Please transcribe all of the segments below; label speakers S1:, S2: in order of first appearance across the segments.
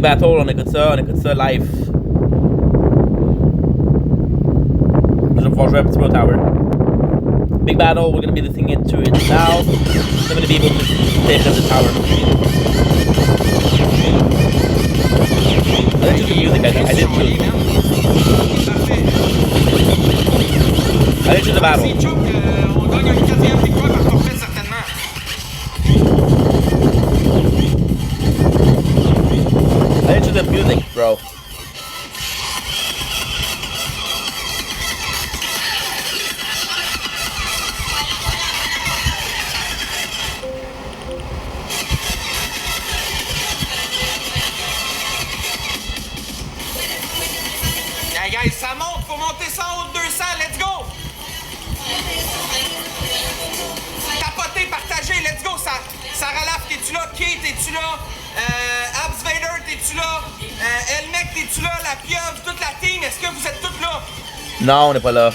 S1: Big battle, on écoute ça live. Je vais pouvoir jouer un petit peu au tower. Big battle, we're gonna be listening into it now. I'm gonna be able to take up the tower. I didn't choose the music, I didn't choose. I didn't choose the battle.
S2: On gagne une 4e victoire par forfait certainement.
S1: I didn't choose the music, bro.
S2: Yeah, guys, ça monte, faut monter ça en haut de 200, let's go! Tapoter, partager, let's go! Sarah Laf, t'es-tu là? Kate, t'es-tu là? Abs Vader, t'es-tu là? Elmec, t'es-tu là? La pieuvre, toute la team, est-ce que vous êtes toutes là?
S1: Non, on n'est pas là.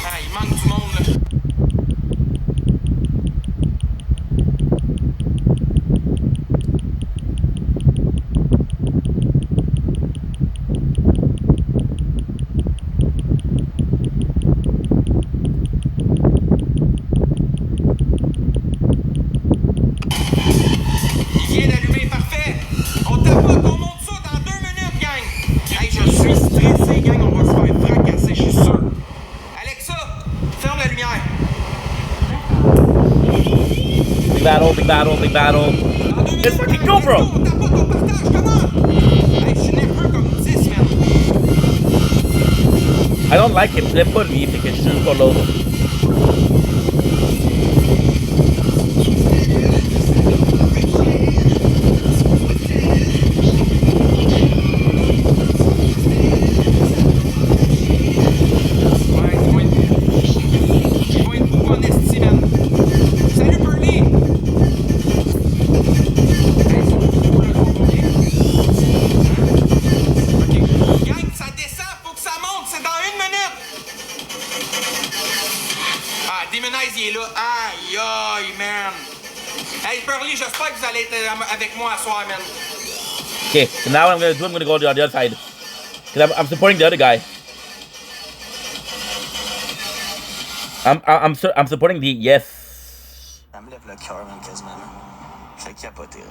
S2: Ah, il manque du monde, là. Il vient d'allumer, parfait. On tapote, on monte ça dans 2 minutes, gang. Hey, je suis stressé, gang, on va se faire fracasser, je suis sûr. Alexa, ferme la lumière.
S1: Big battle, big battle, big battle.
S2: Dans 2 minutes,
S1: Let's fucking
S2: gang,
S1: go,
S2: let's
S1: bro.
S2: On tapote, on partage, comment? Hey, je suis nerveux comme 10, man.
S1: I don't like him, je l'aime pas lui, fait que je suis pas l'autre.
S2: Ouais, il va être beau en esti, man. Salut, Burley. Hey, son beau, là, son beau, ok. Gang, ça descend, faut que ça monte, c'est dans 1 minute. Ah, Demonize, il est là. Aïe, aïe, man. Hey, Burley, j'espère que vous allez être avec moi ce soir, man.
S1: Okay, so now what I'm gonna do, I'm gonna go to the other side. Cause I'm supporting the other guy. I'm supporting the yes.
S3: Ça me lève le cœur, même, quasiment. Je fais capoter, là.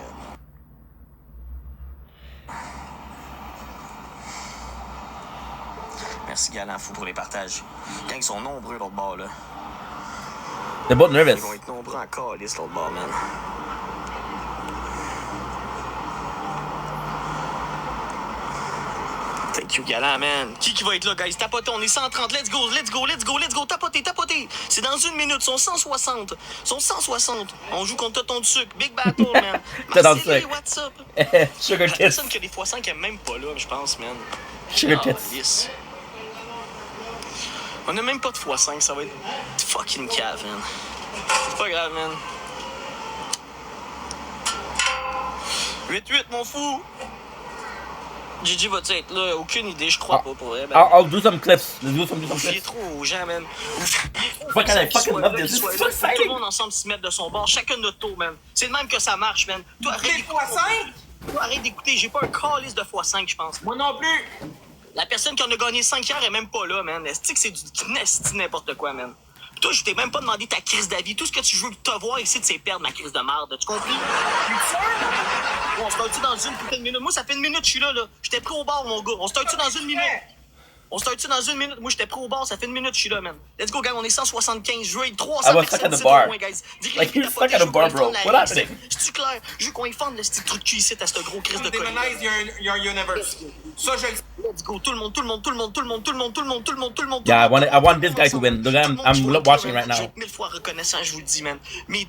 S3: Merci, Galant Fou, pour les partages. Gang, ils sont nombreux, l'autre bord, là.
S1: They're both nervous.
S3: Ils vont être nombreux encore, liste, l'autre bord, man. Thank you, Galant, man. Qui va être là, guys? Tapotez, on est 130. Let's go, let's go, let's go, let's go. Tapotez, tapotez. C'est dans 1 minute. Ils sont 160. Ils sont 160. On joue contre ton sucre. Big battle, man.
S1: Tonton de
S3: Marcel,
S1: sucre.
S3: what's up?
S1: Sugar
S3: La
S1: tits.
S3: personne qui a des x5 est même pas là, je pense, man.
S1: Sugar
S3: Ah,
S1: tits.
S3: lisse. On a même pas de x5, ça va être fucking cave, man. C'est pas grave, man. 8-8, mon fou. Gigi va-tu être là? Aucune idée, je crois pas pour vrai. Ben,
S1: I'll do some clips. Let's do some
S3: vous fiez
S1: clips.
S3: trop aux gens, man. Vous fiez trop aux
S1: Fuck,
S3: gens
S1: I
S3: qui
S1: fucking
S3: soient
S1: love
S3: là,
S1: this.
S3: qui
S1: This
S3: soient
S1: is
S3: là.
S1: so
S3: Faut que tout le
S1: exciting.
S3: monde ensemble se mettre de son bord, chacun de notre tour, man. C'est de même que ça marche, man. Toi, arrête
S2: Les
S3: d'écouter.
S2: x5?
S3: Toi, arrête d'écouter. J'ai pas un calice de x5, je pense.
S2: Moi non plus.
S3: La personne qui en a gagné 5 hier est même pas là, man. Est-ce que c'est du esti n'importe quoi, man? Pis toi, je t'ai même pas demandé ta crise d'avis. Tout ce que tu veux te voir ici, c'est perdre ma crise de merde. Tu compris? Bon, on se tue dans une putain de minute. Moi, ça fait 1 minute que je suis là. J'étais pris au bar, mon gars. On se tue dans 1 minute. On se tue dans 1 minute. Moi, j'étais pris au bar. Ça fait 1 minute que je suis là, man. Let's go, gang. On est 175. Je veux être 300
S1: I was stuck at the bar. Like, you're stuck at the bar, bro. What happening?
S3: C'est-tu clair? Je veux qu'on y fende le petit truc qui ici à ce gros crise de colis.
S2: Demonize, il y a un universe. Ça, je le sais.
S3: Let's go, tout le monde.
S1: Yeah, I want this guy to win. Look, I'm watching right
S3: Je
S1: now.
S3: vais être 1000 fois reconnaissant, je vous le dis, man. Mais,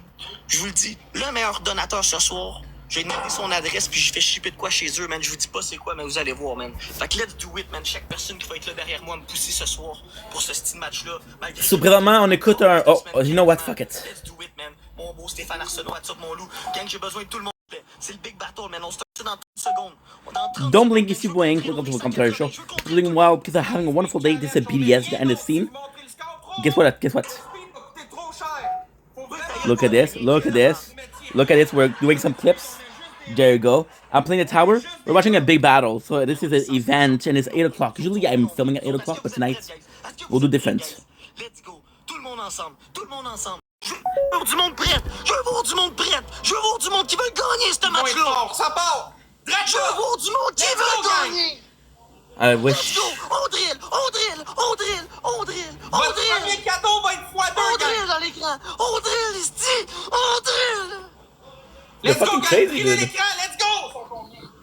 S3: je vous le dis, le meilleur donateur ce soir, j'ai demandé son adresse, puis j'ai fait shipper de quoi chez eux, man. Je vous dis pas c'est quoi, mais vous allez voir, man. Fait que let's do it, man. Chaque personne qui va être là derrière moi me pousser ce soir pour ce style match-là.
S1: So, présentement, on écoute un... Oh, you know what? Fuck it.
S3: Let's do it, man. Mon beau Stéphane Arsenault, what's up, mon loup. Gang, j'ai besoin de tout le monde. C'est le big battle, man. On se touche dans 30 secondes. On est en 30
S1: Don't blink if you're playing. Welcome to a commentary show. Doing well because I'm having a wonderful day. This is BDS, the end of the scene. Guess what? Guess what? Look at this. Look at this. Look at this. We're doing some clips. There you go. I'm playing the tower. We're watching a big battle. So this is an event and it's 8 o'clock. Usually I'm filming at 8 o'clock, but tonight we'll do different.
S3: Let's go. Tout le monde ensemble. Tout le monde ensemble. Je veux voir du monde prêt. Je veux voir du monde prêt. Je veux voir du monde qui veut gagner ce match-là.
S2: Ça part!
S3: Je veux voir du monde qui veut gagner.
S1: I
S3: Let's
S1: wish.
S3: go. On drill. On drill. On drill. On drill. On
S2: Votre
S3: drill.
S2: premier cadeau va être x2,
S3: On
S2: gang!
S3: drill dans l'écran. On drill ici. On drill.
S2: Let's go,
S1: fucking
S2: gang!
S1: crazy,
S2: Drillez
S1: dude.
S2: l'écran, let's go!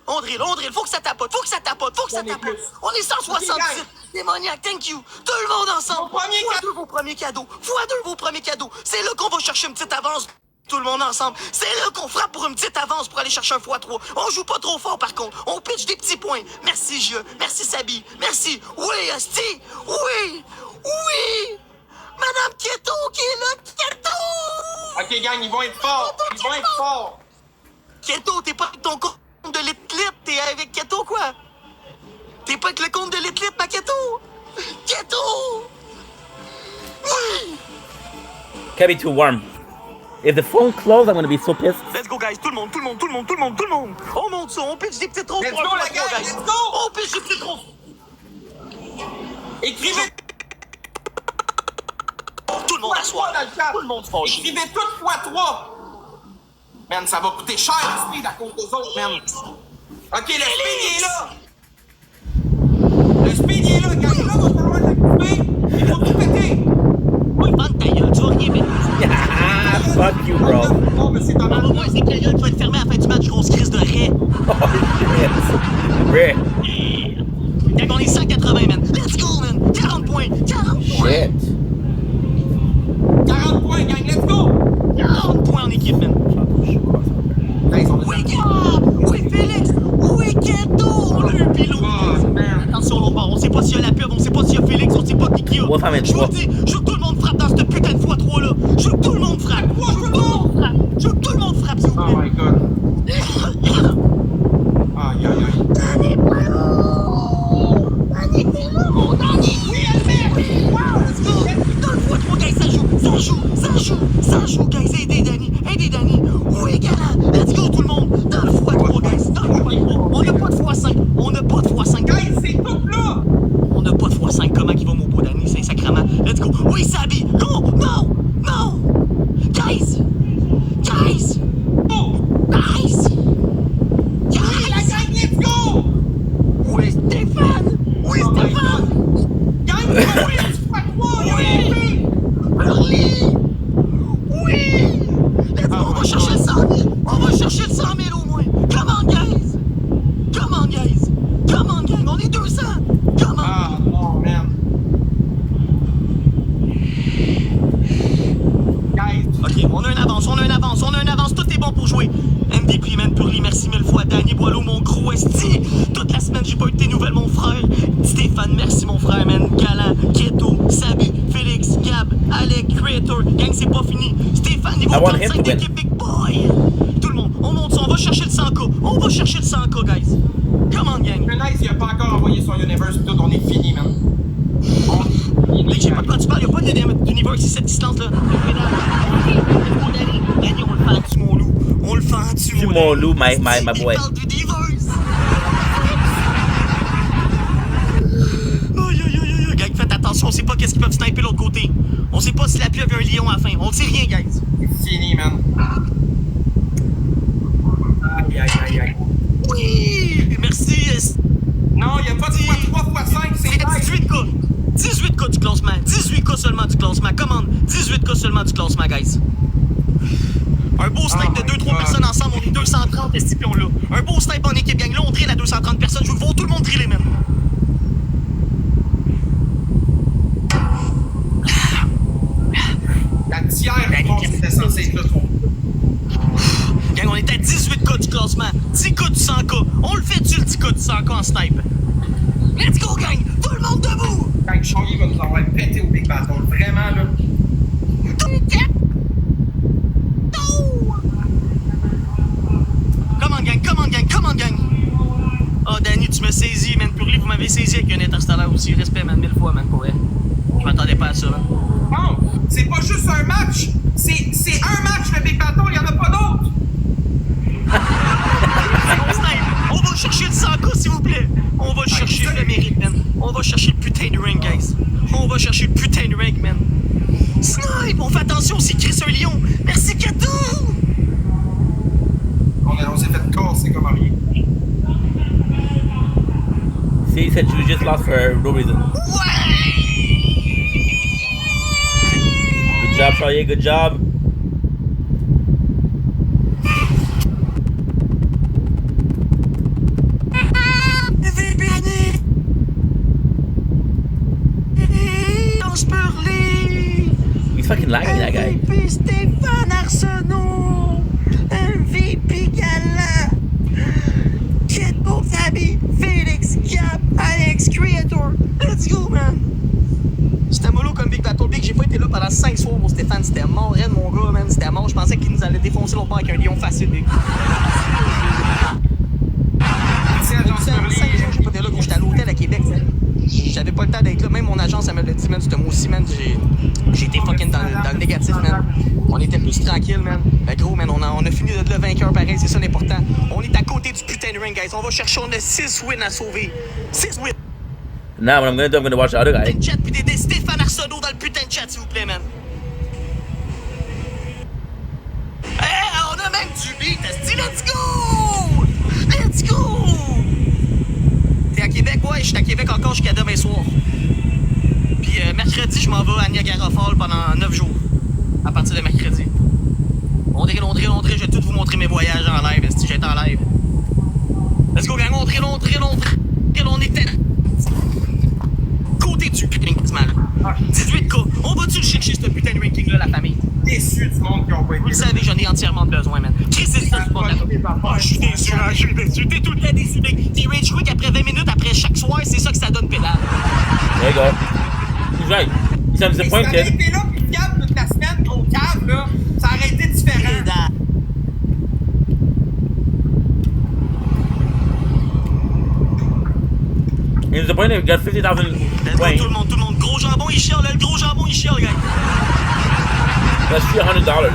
S3: On drill, on drill. Faut que ça tapote. Faut que ça tapote. Faut que ça
S2: On est
S3: tapote.
S2: plus.
S3: On est 177. Démoniaque, thank you. Tout le monde ensemble.
S2: Mon premier
S3: Fois
S2: cadeau.
S3: deux vos premiers cadeaux. Fois deux vos premiers cadeaux. C'est là qu'on va chercher une petite avance. Tout le monde ensemble. C'est là qu'on frappe pour une petite avance pour aller chercher un x3. On joue pas trop fort par contre. On pitch des petits points. Merci Jeu. Merci Sabi. Merci. Oui, Asti. Oui. Oui. Madame Keto qui est là. Keto.
S2: Ok, gang, ils vont être forts! Ils vont être forts!
S3: Keto, t'es pas avec ton compte de Lit, t'es avec Keto quoi? T'es pas avec le compte de Lit, ma Keto? Keto! Oui!
S1: Can't be too warm. If the phone closed, I'm gonna be so pissed.
S3: Let's go guys, tout le monde, tout le monde, tout le monde, tout le monde, tout le monde! On monte ça, on pitch des petites roses
S2: Let's
S3: pour
S2: go,
S3: un
S2: la
S3: x3,
S2: gang,
S3: guys.
S2: let's go!
S3: On pitch des petites roses!
S2: Écrivez
S3: Tout le monde assoit!
S2: dans le chat!
S3: Tout le monde fâche!
S2: Écrivez tout x3! Man, ça va coûter cher le speed à cause des autres, man! Ok, le speed il est là! Le speed il est là, gang! Là, va falloir l'activer! Il faut tout péter!
S3: Oui, bande ta gueule, tu vas rien mettre!
S1: Ah, fuck you, bro.
S2: Oh, mais c'est
S3: Ah,
S2: dommage!
S3: au moins, c'est que la gueule, tu vas être fermé à la fin du match, grosse crise de raie!
S1: Oh, shit. Rick.
S3: Gang, on est 180, man! Let's go, man! 40 points! 40 points!
S1: Shit.
S2: 40 points, gang, let's go!
S3: 40 points en équipe, man!
S2: Guys, on
S3: Oui, Gab! Oui, Félix! Oui, Keto! On l'a eu, Pilou!
S2: Oh, man!
S3: Attention, l'autre bord, on sait pas s'il y a la pub, on sait pas s'il y a Félix, on sait pas qui a.
S1: Ouais, femme,
S3: Je vous
S1: toi.
S3: le dis, je veux que tout le monde frappe dans cette putain de x3 là. Je veux que tout le monde frappe. Je veux que tout le monde frappe. Je veux que tout le monde frappe, s'il vous
S2: Oh
S3: plaît.
S2: my god! Aïe, aïe, aïe!
S3: Danny Boileau! Danny, t'es là, mon Danny! Oui, Albert! Wow, let's go! Dans le x3, guys, ça joue, ça joue, ça joue, ça joue, guys. Aidez Danny, aidez Danny. Oui, galant, let's go tout le monde. Dans le x3, guys, dans le x3. On n'a pas de x5, on n'a pas de x5.
S2: Guys, c'est tout là!
S3: On n'a pas de x5, comment il va mon beau Danny, c'est sacrément. Let's go. Oui, Sabi! Non! Non! Non! Guys! Guys!
S2: Oh!
S3: Guys!
S2: La
S3: Guys!
S2: gang, let's go!
S3: Oui, Stéphane! Oui,
S2: Oh my
S3: Stéphane!
S2: Gang, oui, tu fais quoi?
S3: Oui! Burly! Oui! Let's go, on va chercher le 100 000! On va chercher le 100 000 au moins! Come on, guys! Come on, guys! Come on, gang! On est 200! Come on!
S2: Ah, non, man! Guys,
S3: Ok, on a une avance, on a une avance, on a une avance, tout est bon pour jouer. MVP, man, Purly, merci mille fois. Danny Boileau, mon gros esti. Toute la semaine, j'ai pas eu tes nouvelles, mon frère. Stéphane, merci, mon frère, man. Galant, Keto, Sabi, Félix, Gab, Alec, Creator. Gang, c'est pas fini. Stéphane, niveau
S1: I want him
S3: 45
S1: to win.
S3: d'équipe Big Boy. Tout le monde, on monte ça, on va chercher le 100K. On va chercher le 100K, guys. Come on, gang.
S2: Nice, il a pas encore envoyé son universe, pis tout, on est fini, man.
S3: Mec, je sais pas de quoi tu parles, y'a pas d'univers ici, cette distance-là. Danny, on le fait en dessous, mon loup. On le fait en dessous,
S1: Tu mon loup, my boy.
S3: Il parle d'univers. Aïe, aïe, aïe, aïe, gang, faites attention, on sait pas qu'est-ce qu'ils peuvent sniper l'autre côté. On sait pas si la pluie avait un lion à la fin. On ne sait rien, guys.
S2: C'est fini, man. Aïe, aïe, aïe, aïe.
S3: Oui, merci.
S2: Non, il y a pas de x3 x5, c'est
S3: C'est
S2: nice.
S3: 18K. 18K du classement. 18K seulement du classement. Commande. 18K seulement du classement, guys. Un beau snipe de 2-3 personnes ensemble, on est 230 estipions là. Un beau snipe en équipe, gang. Là, on drill à 230 personnes. Je veux voir tout le monde driller, man.
S2: La tiers, je pense que c'était censé être là, son.
S3: Gang, on est à 18K du classement. 10K du 100K. On le fait-tu, le 10K du 100K en snipe? Let's go, gang! Tout le monde debout!
S2: Gang, Chongi va nous avoir pété au Big Battle. Vraiment, là.
S3: Come on, gang, come on, gang, come on, gang! Oh, Danny, tu me saisis, man. Purly, vous m'avez saisi avec un interstellaire aussi. Respect, man, 1000 fois, man, pour vrai. Je m'attendais pas à ça, man.
S2: Non, c'est pas juste un match. C'est un match, le Big Battle, il y en a pas d'autres.
S1: lost for no reason. Good job, Charlie. Good job. He's fucking lagging, that guy.
S3: Stéphane Arsenault, MVP galant, Jet Fabi, Félix Cap, Alex Creator. Let's go, man. C'était mollo comme Big Battle Big. J'ai pas été là pendant 5 soirs pour Stéphane. C'était mort, raide, mon gars, man. C'était mort. Je pensais qu'il nous allait défoncer l'autre bord avec un lion facile, Big. 5 jours, j'ai pas été là, gros. J'étais à l'hôtel à Québec, man. J'avais pas le temps d'être là. Même mon agence, elle me l'a dit, man. Ce mot-ci, man. J'ai été fucking dans le négatif, man. On était plus tranquille, man. Mais gros, man, on a fini de le vainqueur pareil. C'est ça l'important. On est à côté du putain de ring, guys. On va chercher, on a 6 wins à sauver. 6 wins.
S1: Now, what I'm gonna do, I'm gonna watch the other guy.
S3: Chat, pis des Stéphane Arsenault dans le putain de chat, s'il vous plaît, man. Hey, on a même du beat. Let's go! Let's go! T'es à Québec? Ouais, je suis à Québec encore jusqu'à demain soir. Puis mercredi, je m'en vais à Niagara Falls pendant 9 jours. À partir de mercredi. Londré, je vais tout vous montrer mes voyages en live, si j'étais en live. Let's go, gang, Londré. On était côté du ranking, man. 18K. On va-tu le chercher, ce putain de ranking-là, la famille?
S2: Déçu du monde qui ont pas été.
S3: Vous le savez, j'en ai entièrement besoin, man. Chris, c'est ça, du bordel. Je suis déçu. T'es tout le temps déçu, mec. T'es rage quick après 20 minutes, après chaque soir, c'est ça que ça donne pédale.
S1: There you go. He's right. He's
S2: Si t'aurais
S1: disappointed.
S2: été là pis cave toute la semaine, au cave, là, ça aurait été différent.
S3: Pédale.
S1: He's disappointed. We got 50,000 points.
S3: Tout le monde. Gros jambon, il chiale, là. Le gros jambon, il chiale, gars.
S1: That's $300.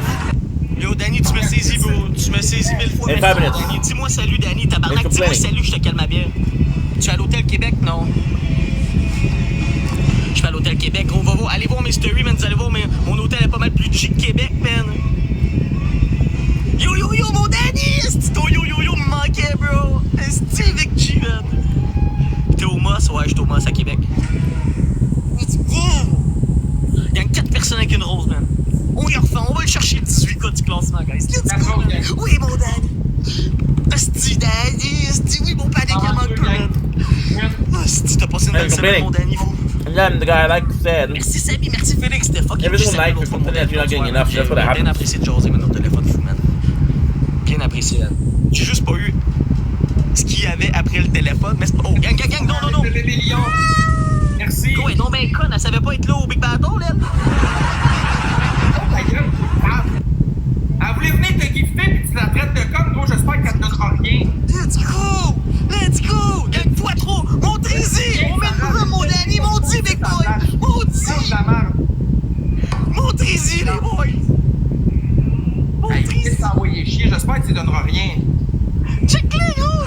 S3: Yo, Danny, tu me saisis, bro. Tu me saisis 1000 fois.
S1: In 5
S3: Merci,
S1: minutes.
S3: Danny. Dis-moi salut, Danny. Tabarnak,
S1: Thanks for
S3: dis-moi
S1: playing.
S3: salut, je te calme ma bière. Tu es à l'hôtel Québec? Non. Je suis à l'hôtel Québec. Gros, va voir. Allez voir mes stories, man. Vous allez voir, mon hôtel est pas mal plus chic que Québec, man. Yo, mon Danny! Esti, ton yo, me manquait, bro. Esti, avec G, man. T'es au Moss? Ouais, je suis au Moss à Québec. Let's go! Il y a 4 personnes avec une rose, man. On y refait, on va le chercher le 18K du classement, guys. Let's go, man. Oui, mon Danny. Esti, Danny. Esti, oui, mon panique, il manque peu, man. Esti, t'as passé une belle semaine, mon Danny, vous.
S1: And then the guy, like I said,
S3: Merci, Samy. Merci, Félix. C'était fucking
S1: everyone
S3: chill,
S1: likes
S3: l'autre fois,
S1: something
S3: mon
S1: that you're not getting
S3: Danny.
S1: enough. That's what
S3: Bien
S1: happens.
S3: apprécié de jaser, man, au téléphone, fou, man. Bien apprécié, man. J'ai juste pas eu ce qu'il y avait après le téléphone, mais c'est pas... Oh, gang, non.
S2: Le bébé lion. Merci.
S3: Ouais, non, ben, conne, elle savait pas être là au Big Battle, elle.
S2: Oh, ta gueule. Elle voulait venir te gifter pis tu la traites de conne, gros, j'espère qu'elle te donnera rien.
S3: Let's go! Gang fois trop! Montrez-y! On met le nom, mon Danny, montrez, Big Boy!
S2: C'est de la merde.
S3: Montrez-y, les boys!
S2: Hey, qu'est-ce que t'as envoyé chier? J'espère que tu donneras rien.
S3: Check-les, gros!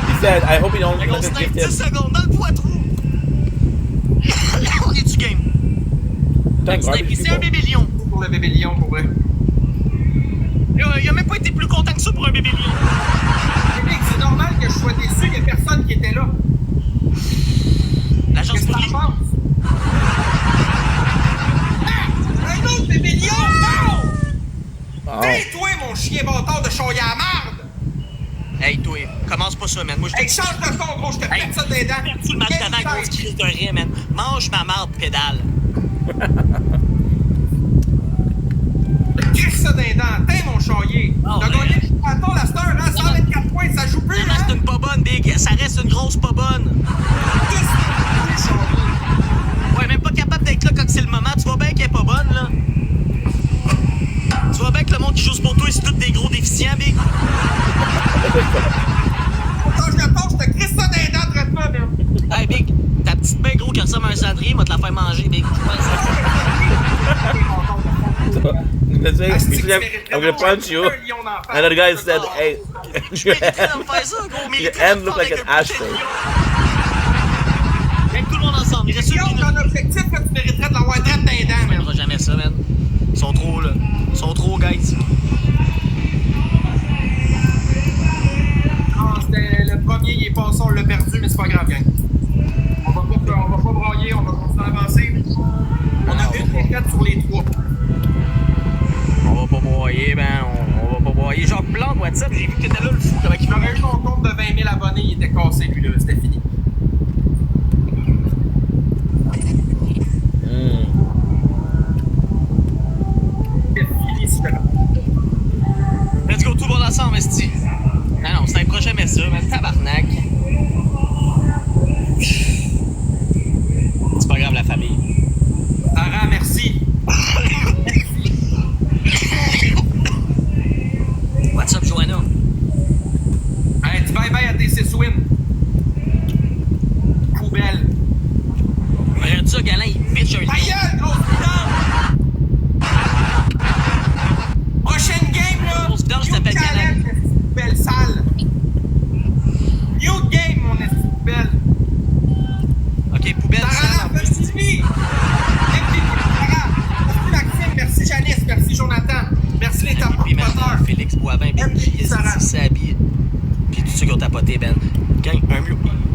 S1: he said, I hope you don't
S3: On
S1: let us
S3: snipe
S1: gift
S3: 10
S1: him.
S3: secondes dans le poitrou! On est du game!
S1: Thank
S3: Snipe,
S1: garbage
S3: c'est un
S1: people.
S3: bébé lion!
S2: Pour le bébé lion, pour vrai.
S3: Il a même pas été plus content que ça pour un bébé lion!
S2: Félix, c'est normal que je sois déçu, il y a personne qui était là.
S3: L'agence
S2: Qu'est-ce que
S3: Fournier?
S2: t'en penses? Ah! Un autre bébé lion! Non!
S1: Oh.
S2: Tais-toi, mon chien bâtard de choyer à marde!
S3: Hey, toi, commence pas ça, man. Moi, je
S2: Hey, change de ton, gros, je te pète ça des dents.
S3: tu le match d'avant, grosse crise de rien, man. Mange ma marde, pédale.
S2: Crisse ça des dents, t'es mon choyer.
S3: Oh,
S2: T'as
S3: ouais.
S2: gagné le bâton la star, hein? 124 points, ça joue plus,
S3: Vraiment,
S2: hein?
S3: c'est une pas bonne, Big. Ça reste une grosse pas bonne. Ouais, même pas capable d'être là quand c'est le moment. Tu vois bien qu'elle est pas bonne, là. Tu vois bien que le monde qui joue pour toi, c'est tous des gros déficients, Big.
S2: Quand je le passe, je te crisse ça des dents, traite pas, man.
S3: Hey, Big, ta petite main gros qui ressemble à un cendrier, va te la faire manger, Big.
S1: Let's say, I'm gonna punch you. And the guy said, hey,
S3: Je mériterais de me faire ça, gros.
S1: your
S3: Mériterais
S1: hand
S3: de
S1: look
S3: faire
S1: like
S3: avec
S1: an
S3: un
S1: ashtray.
S3: putain de lion. Avec tout le monde ensemble. Il reste
S2: Si
S3: une
S2: on
S3: minute.
S2: a un objectif, là, tu mériterais de l'avoir traite des dents,
S3: On
S2: man.
S3: fera jamais ça, man. Ils sont trop, là. Ils sont trop, guys.
S2: Ah, c'était le premier, il est passé, on l'a perdu, mais c'est pas grave, gang.
S3: That's it, j'ai vu que t'étais là, le fou, comment il
S2: J'aurais eu mon compte de 20 000 abonnés, il était cassé, lui, là. C'était fini. C'était fini, c'était là.
S3: Let's go, tout le monde ensemble, esti. Non, c'est un projet, mais ça, man, tabarnak. C'est pas grave, la famille.
S2: Sarah, merci.
S3: What's up, Joanna?
S2: Hey, dis bye-bye à tes 6 wins. Poubelle.
S3: Regarde ça, Galant, il pitch un
S2: Ta gueule, grosse vidange! Prochaine game, là.
S3: Grosse vidange,
S2: New
S3: t'appelles
S2: challenge, belle salle. New game, mon esti de belle.
S3: Ok, poubelle,
S2: Sarah,
S3: ça, en plus.
S2: merci. Sarah. Merci Maxime, merci Janice, merci Jonathan. Merci les
S3: Puis
S2: tapoteurs.
S3: maintenant, Félix Boivin, Benji,
S2: Sarah.
S3: Sabi, puis tous ceux qui ont tapoté, Ben. Gang,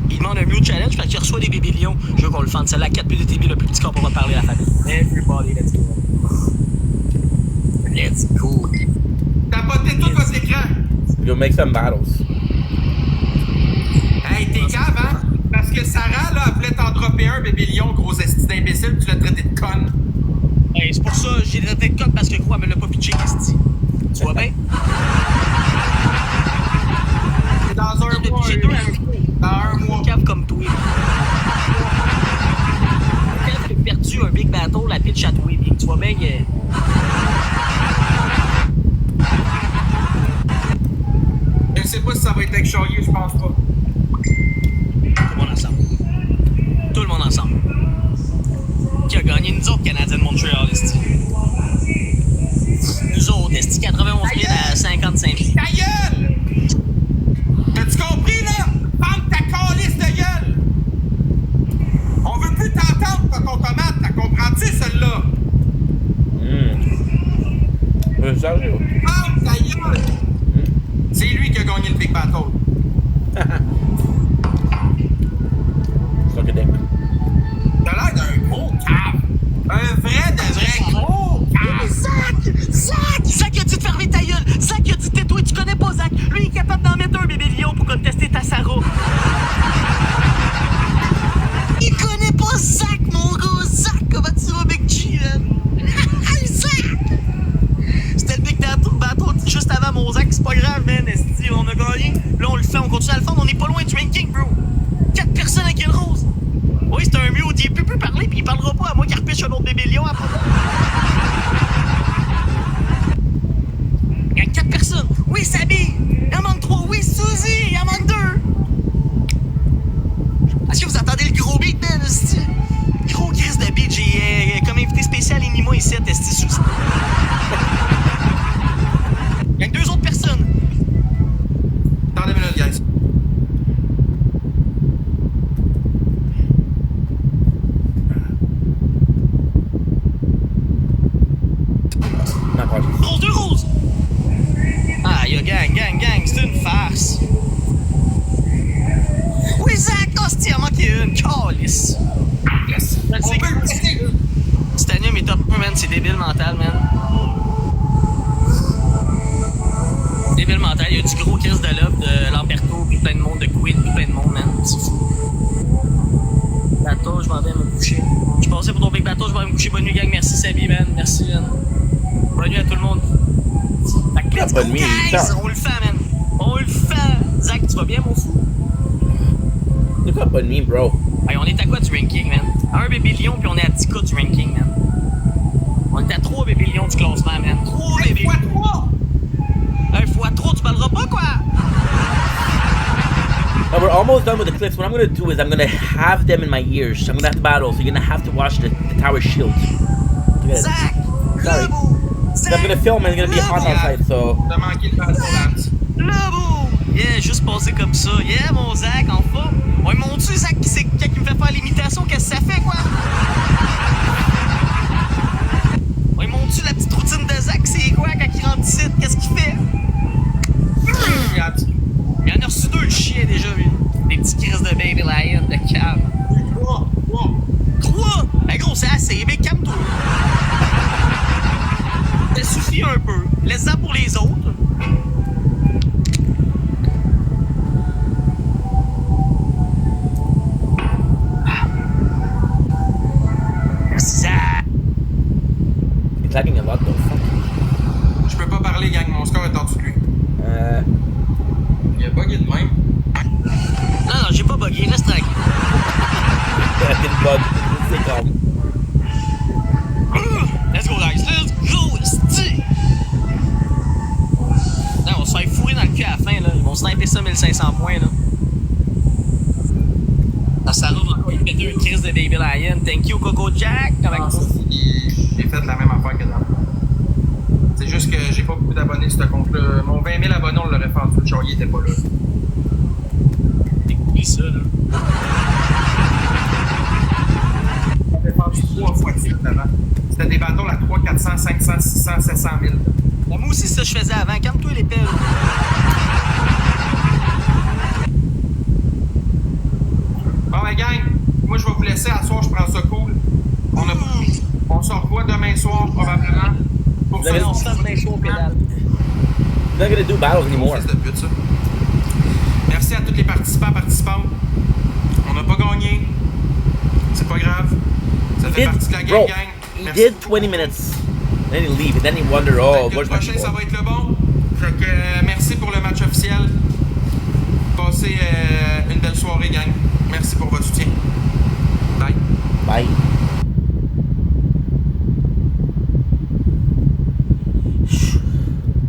S3: il demande un Mew Challenge, fait qu'il reçoit des bébés lions. Je veux qu'on le fende. C'est la 4 minutes et demie le plus petit qu'on pourra parler à la famille. Everybody, let's go. Let's go.
S2: Tapotez tout votre écran.
S1: You'll make some battles.
S2: Hey, t'es cave, hein? Parce que Sarah, là, elle voulait t'en dropper un, bébé lion, gros esti d'imbécile, tu l'as traité de conne.
S3: Hey, c'est pour ça, j'ai traité de code parce que gros, elle me l'a pas pitché, Christy. Tu vois bien?
S2: C'est dans un mois.
S3: J'ai deux
S2: Dans un mois.
S3: cave comme toi. Quand t'as perdu un big battle, la pitch à toi, puis tu vois bien que.
S2: Je sais pas si ça va être avec Charlier, je pense pas.
S3: Tout le monde ensemble. Tout le monde ensemble. Qui a gagné nous autres, Canadiens de Montréal, esti. Nous autres, esti, 91 000 à 55 000.
S2: Ta gueule! T'as-tu compris, là? Ferme ta calice de gueule! On veut plus t'entendre, ton tomate, t'as compris-tu, celle-là?
S1: Sérieux?
S2: Ferme ta gueule! C'est lui qui a gagné le Big Battle.
S1: Suck a dick.
S2: T'as l'air d'un gros cave. Un vrai de vrai gros cave.
S3: Zach a dit de fermer ta gueule! Zach a dit tais-toi, tu connais pas Zach! Lui, il est capable d'en mettre un bébé lion pour contester ta Sarah! Il connaît pas Zach, mon gars! Zach, comment tu vas, Big G, man? Zach! C'était le Big Battle juste avant mon Zach, c'est pas grave, man, esti, on a gagné. Là, on le fait, on continue à le faire, on est pas loin du ranking, bro! 4 personnes avec une rose! Oui, c'est un Mew, il peut plus parler, puis il parlera pas à moi qu'il repêche un autre bébé lion après. Il y a 4 personnes. Oui, Sabi. Il en manque 3. Oui, Suzy. Il en manque 2. Est-ce que vous entendez le gros beat, man? Esti? Gros Chris de beat. J'ai comme invité spécial Enima ici à tester Suzy. Il y a 2 autres personnes.
S2: Attendez une minute, guys.
S1: Not party.
S3: Rose, 2 roses. Ah, y'a gang. C'est une farce. Oui, Zach. Hostie, il en manque une. Calice.
S2: Yes.
S3: Je le
S2: On
S3: sais.
S2: peut le tester.
S3: Titanium est top 1, man. C'est débile mental, man. Débile mental. Il y a du gros Chris de Love, de Lamberto, puis plein de monde, de Quid, puis plein de monde, man. C'est fou. Bateau, je m'en vais me coucher. Je pensais pour ton big bateau, je vais aller me coucher. Bonne nuit, gang. Merci, Sabi, man. Merci, man. Bonne nuit à tout le monde. Fait que let's
S1: Bonne
S3: go,
S1: nuit,
S3: guys.
S1: tard.
S3: On le fait, man. On le fait. Zach, tu vas bien, mon fou?
S1: Look up on me, bro.
S3: Hey, on est à quoi du ranking, man? À 1 bébé lion, puis on est à 10 cas du ranking, man. On est à 3 bébés lions du classement, man. 3 bébés.
S2: Fois 3!
S3: 1 fois 3, tu parleras pas, quoi?
S1: Now we're almost done with the clips. What I'm gonna do is I'm gonna have them in my ears. I'm gonna have to battle, so you're gonna have to watch the tower shield. Look at it.
S3: Zach!
S1: Sorry.
S3: Le beau! Zach!
S1: I'm gonna film and it's gonna be hot outside, so
S2: T'as manqué le battle dance.
S3: Le beau! Yeah, juste passé comme ça. Yeah, mon Zach, en forme. Ouais, mon Dieu, Zach, c'est quand il me fait faire l'imitation, qu'est-ce que ça fait, quoi? Ouais, mon Dieu, la petite routine de Zach, c'est quoi quand il rentre ici? Qu'est-ce qu'il fait?
S2: Regarde.
S3: Il en a reçu 2 le chien déjà, lui. Des petits crises de baby lion, de cave.
S2: 3.
S3: 3! Hey, gros, c'est assez, mais calme-toi. Ça suffit un peu. Laisse-en pour les autres.
S1: lagging a lot though. Fuck.
S2: Je peux pas parler, gang. Mon score est en dessous de lui. Il a bugué de même.
S3: Non, j'ai pas bugué, reste tranquille.
S1: Fucking bug. C'est calme.
S3: Let's go, guys. Let's go, esti! Non, on va se faire fourrer dans le cul à la fin, là. Ils vont sniper ça 1500 points, là. La salope encore, il fait une crise de Baby Lion. Thank you, Coco Jack. Avec ça.
S2: J'ai fait la même affaire que dans. C'est juste que j'ai pas beaucoup d'abonnés sur ce compte-là. Mon 20 000 abonnés, on l'aurait fait en dessous de Charlie, il était pas là.
S3: T'écoutes ça, là.
S2: On avait vendu 3 fois de suite avant. C'était des bâtons à 300, 400, 500, 600, 700 000.
S3: Moi aussi, c'est ça que je faisais avant. Calme-toi les pelles.
S2: Bon, ben, gang, moi, je vais vous laisser. À soir, je prends ça cool. On se revoit demain soir, probablement. Pour ça,
S3: On se tape main chaud au pédale.
S1: They're not gonna do battles anymore.
S2: fils de pute, ça. Merci à tous les participants, participantes. On n'a pas gagné. C'est pas grave. Ça fait partie de la game,
S1: Bro,
S2: gang.
S1: he
S2: Merci
S1: did
S2: beaucoup.
S1: 20 minutes. Then he leave, and then he wonder, oh,
S2: Fait que
S1: where's
S2: le
S1: my
S2: prochain, ça
S1: people?
S2: va être le bon. Fait que merci pour le match officiel. Passez une belle soirée, gang. Merci pour votre soutien. Bye.
S1: Bye.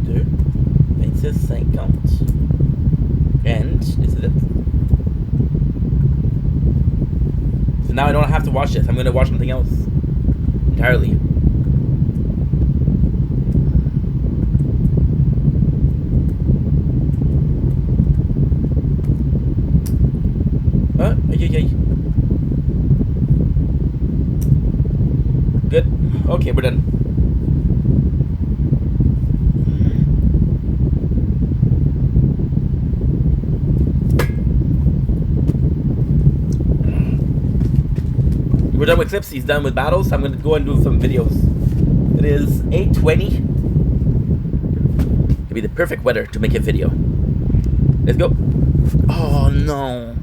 S1: Deux, 26, 50. And this is it. So now I don't have to watch this. I'm gonna watch something else entirely. Ay. Good. Okay, we're done. We're done with clips. He's done with battles. I'm gonna go and do some videos. It is 8:20. It'll be the perfect weather to make a video. Let's go. Oh no.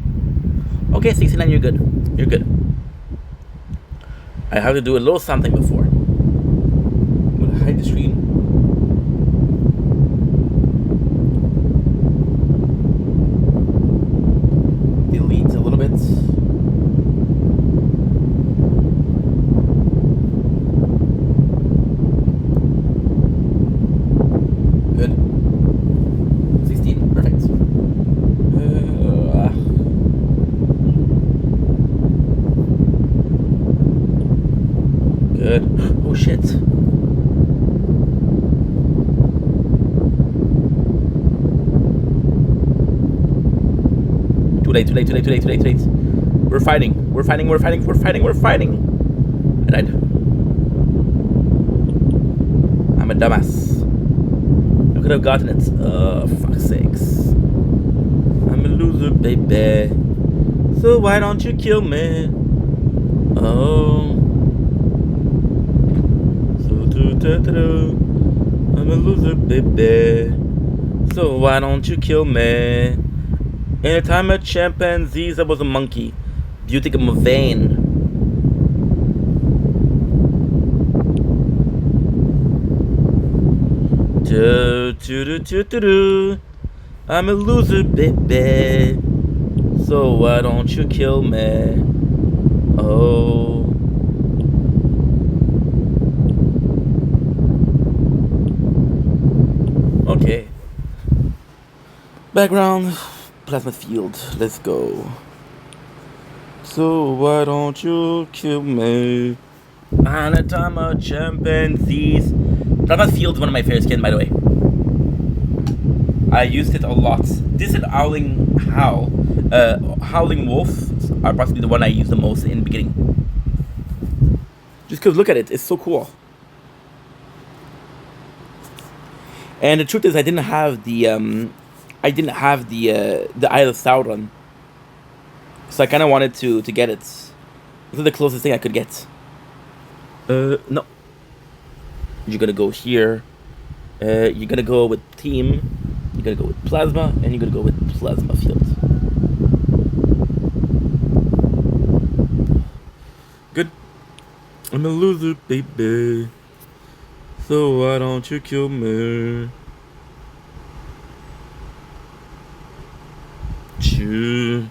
S1: Okay, 69, you're good. You're good. I have to do a little something before. I'm gonna hide the screen. Delete a little bit. Good. 16, perfect. Good. Oh shit. Too late. We're fighting. I died. I'm a dumbass. I could have gotten it. Fuck's sakes. I'm a loser, baby. So why don't you kill me? Oh. I'm a loser, baby. So why don't you kill me? In a time of chimpanzees, I was a monkey. Do you think I'm a vain? I'm a loser, baby. So why don't you kill me? Oh. Okay. Background, plasma field. Let's go. So why don't you kill me? On a time of chimpanzees. Plasma field is one of my favorite skins, by the way. I used it a lot. This and Howling Howl. Howling Wolf are possibly the one I use the most in the beginning. Just because look at it, it's so cool. And the truth is, I didn't have the Isle of Sauron, so I kind of wanted to get it. This is the closest thing I could get. No. You're gonna go here. You're gonna go with team. You're gonna go with plasma, and you're gonna go with plasma field. Good. I'm a loser, baby. So why don't you kill me? Choo.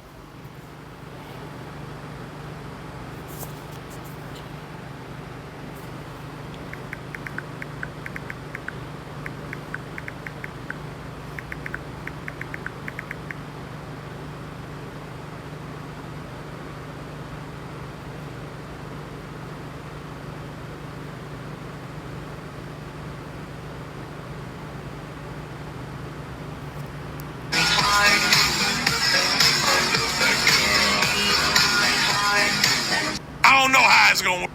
S4: I don't know how it's gonna work.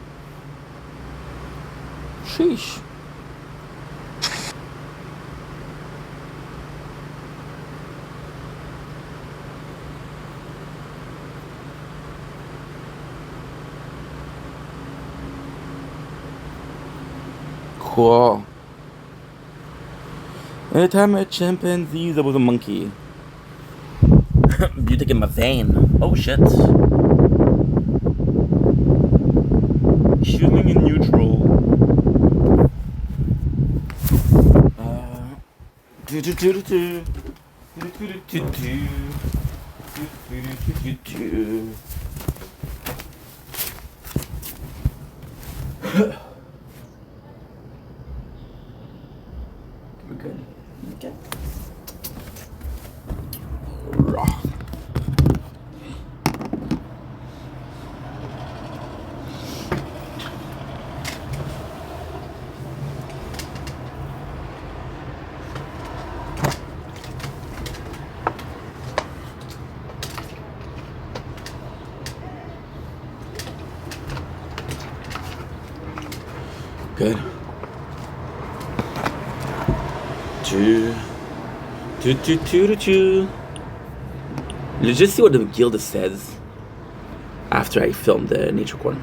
S1: Sheesh. Cool. Anytime a chimpanzee, there was a monkey. You taking my vein. Oh shit. Shooting in neutral. Do do do do do. Do do do do do. Do do do do do. We're good. Okay. Rah. Good. Choo. Choo choo choo choo. Let's just see what the guild says after I film the nature corner.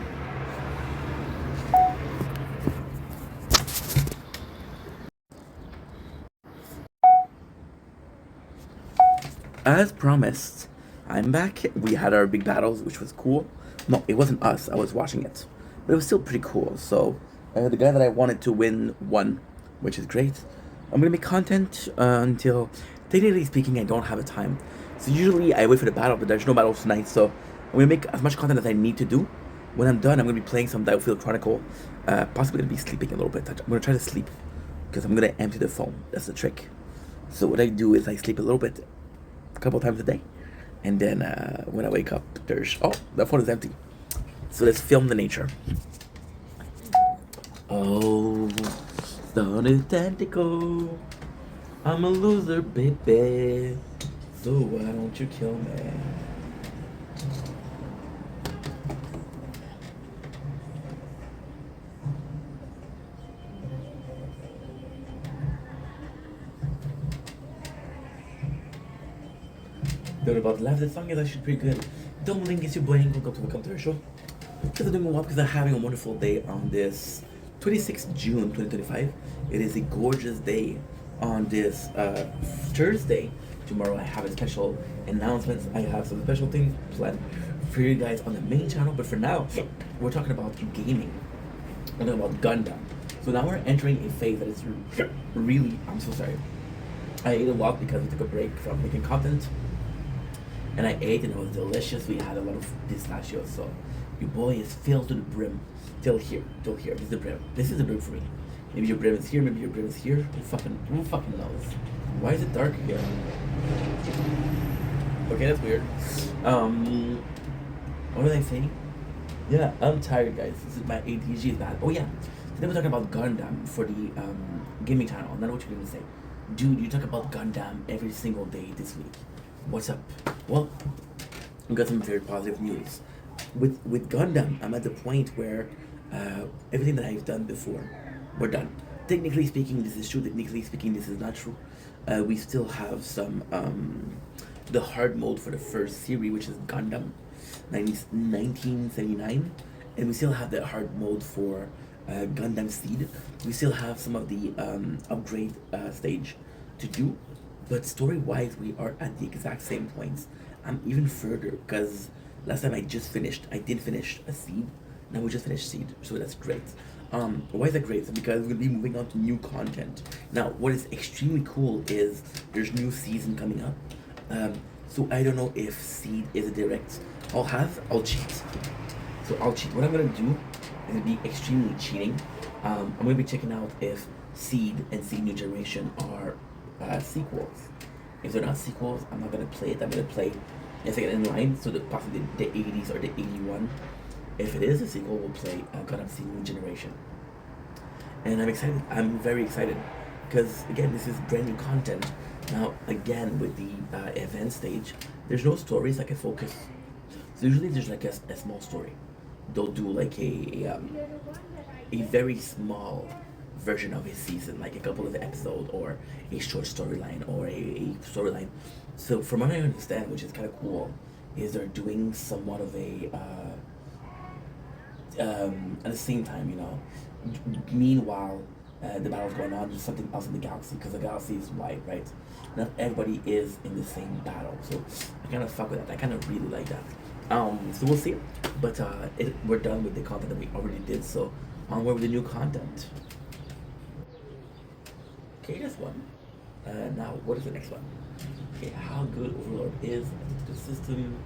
S1: As promised, I'm back. We had our big battles, which was cool. No, it wasn't us. I was watching it, but it was still pretty cool. So the guy that I wanted to win won, which is great. I'm gonna make content until, technically speaking, I don't have a time. So usually I wait for the battle, but there's no battles tonight. So I'm gonna make as much content as I need to do. When I'm done, I'm gonna be playing some Battlefield Chronicle. Possibly gonna be sleeping a little bit. I'm gonna try to sleep because I'm gonna empty the phone. That's the trick. So what I do is I sleep a little bit, a couple times a day, and then when I wake up, there's the phone is empty. So let's film the nature. Oh, sun is tentacle. I'm a loser, baby. So why don't you kill me? Don't about laugh. The song is actually pretty good. Don't blink, it's your boy. Welcome to our show. Because I'm doing well because I'm having a wonderful day on this 26th June 2025. It is a gorgeous day on this Thursday. Tomorrow I have a special announcement. I have some special things planned for you guys on the main channel. But for now, we're talking about gaming. We're talking about Gundam. So now we're entering a phase that is really, I'm so sorry. I ate a lot because we took a break from making content. And I ate and it was delicious. We had a lot of pistachios, so your boy is filled to the brim. Till here. This is the brim. This is the brim for me. Maybe your brim is here, maybe your brim is here. Who fucking knows? Why is it dark here? Okay, that's weird. What was I saying? Yeah, I'm tired, guys. This is my ADHD is bad. Oh yeah. Today we're talking about Gundam for the gaming channel. I don't know what you're gonna say. Dude, you talk about Gundam every single day this week. What's up? Well, we got some very positive news. With Gundam, I'm at the point where everything that I've done before, we're done. Technically speaking, this is true. Technically speaking, this is not true. We still have some the hard mode for the first series, which is Gundam 1979, and we still have the hard mode for Gundam Seed. We still have some of the upgrade stage to do. But story-wise, we are at the exact same points. I'm even further, because last time I did finish a Seed. Now we just finished Seed, so that's great. Why is that great? So because we're gonna be moving on to new content. Now, what is extremely cool is there's new season coming up. So I don't know if Seed is a direct. I'll cheat. So I'll cheat. What I'm gonna do is gonna be extremely cheating. I'm gonna be checking out if Seed and Seed New Generation are sequels. If they're not sequels, I'm not gonna play it. I'm gonna play it's like in line, so possibly the 80s or the 81. If it is a sequel, we'll play God of Seed New Generation. And I'm excited. I'm very excited because again, this is brand new content. Now, again, with the event stage, there's no stories like a focus. So usually there's like a small story. They'll do like a very small version of a season, like a couple of episodes or a short storyline or a storyline. So from what I understand, which is kind of cool, is they're doing somewhat of a at the same time, you know. Meanwhile, the battle's going on. There's something else in the galaxy because the galaxy is wide, right? Not everybody is in the same battle, so I kind of fuck with that. I kind of really like that. So we'll see. But we're done with the content that we already did. So onward with the new content. Okay, that's one. Now, what is the next one? Okay, how good Overlord is at the system.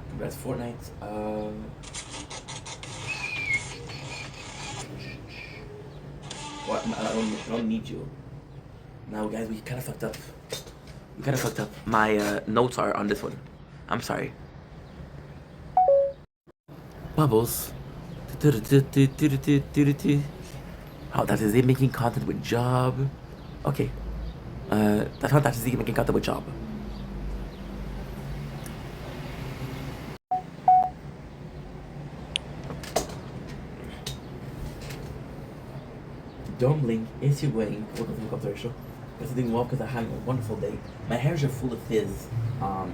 S1: Congrats, Fortnite. What? I don't need you. Now, guys, we kind of fucked up. My notes are on this one. I'm sorry. Bubbles. Oh, that is it making content with Job. Okay. That's not that is it making content with Job. Don't blink. Is you waiting? Welcome to the Helicopter Show. Guys, I'm doing well because I had a wonderful day. My hairs are full of fizz,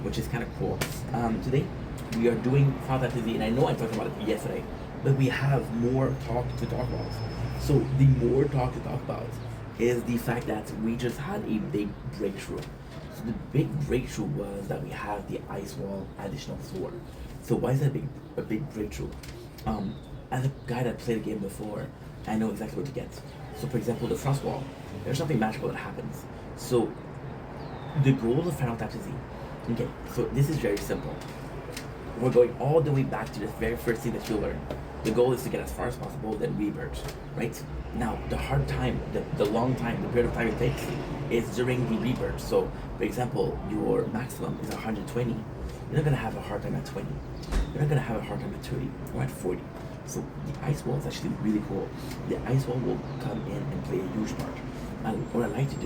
S1: which is kind of cool. Today, we are doing Final Fantasy, and I know I talked about it yesterday, but we have more talk to talk about. So the more talk to talk about is the fact that we just had a big breakthrough. So the big breakthrough was that we have the Ice Wall additional floor. So why is that a big breakthrough? As a guy that played the game before, I know exactly what to get. So for example, the Frost Wall, there's something magical that happens. So the goal of Final Fantasy, okay, so this is very simple. We're going all the way back to the very first thing that you learn. The goal is to get as far as possible, then rebirth, right? Now, the hard time, the long time, the period of time it takes is during the rebirth. So, for example, your maximum is 120. You're not gonna have a hard time at 20. You're not gonna have a hard time at 30 or at 40. So the Ice Wall is actually really cool. The Ice Wall will come in and play a huge part. And what I like to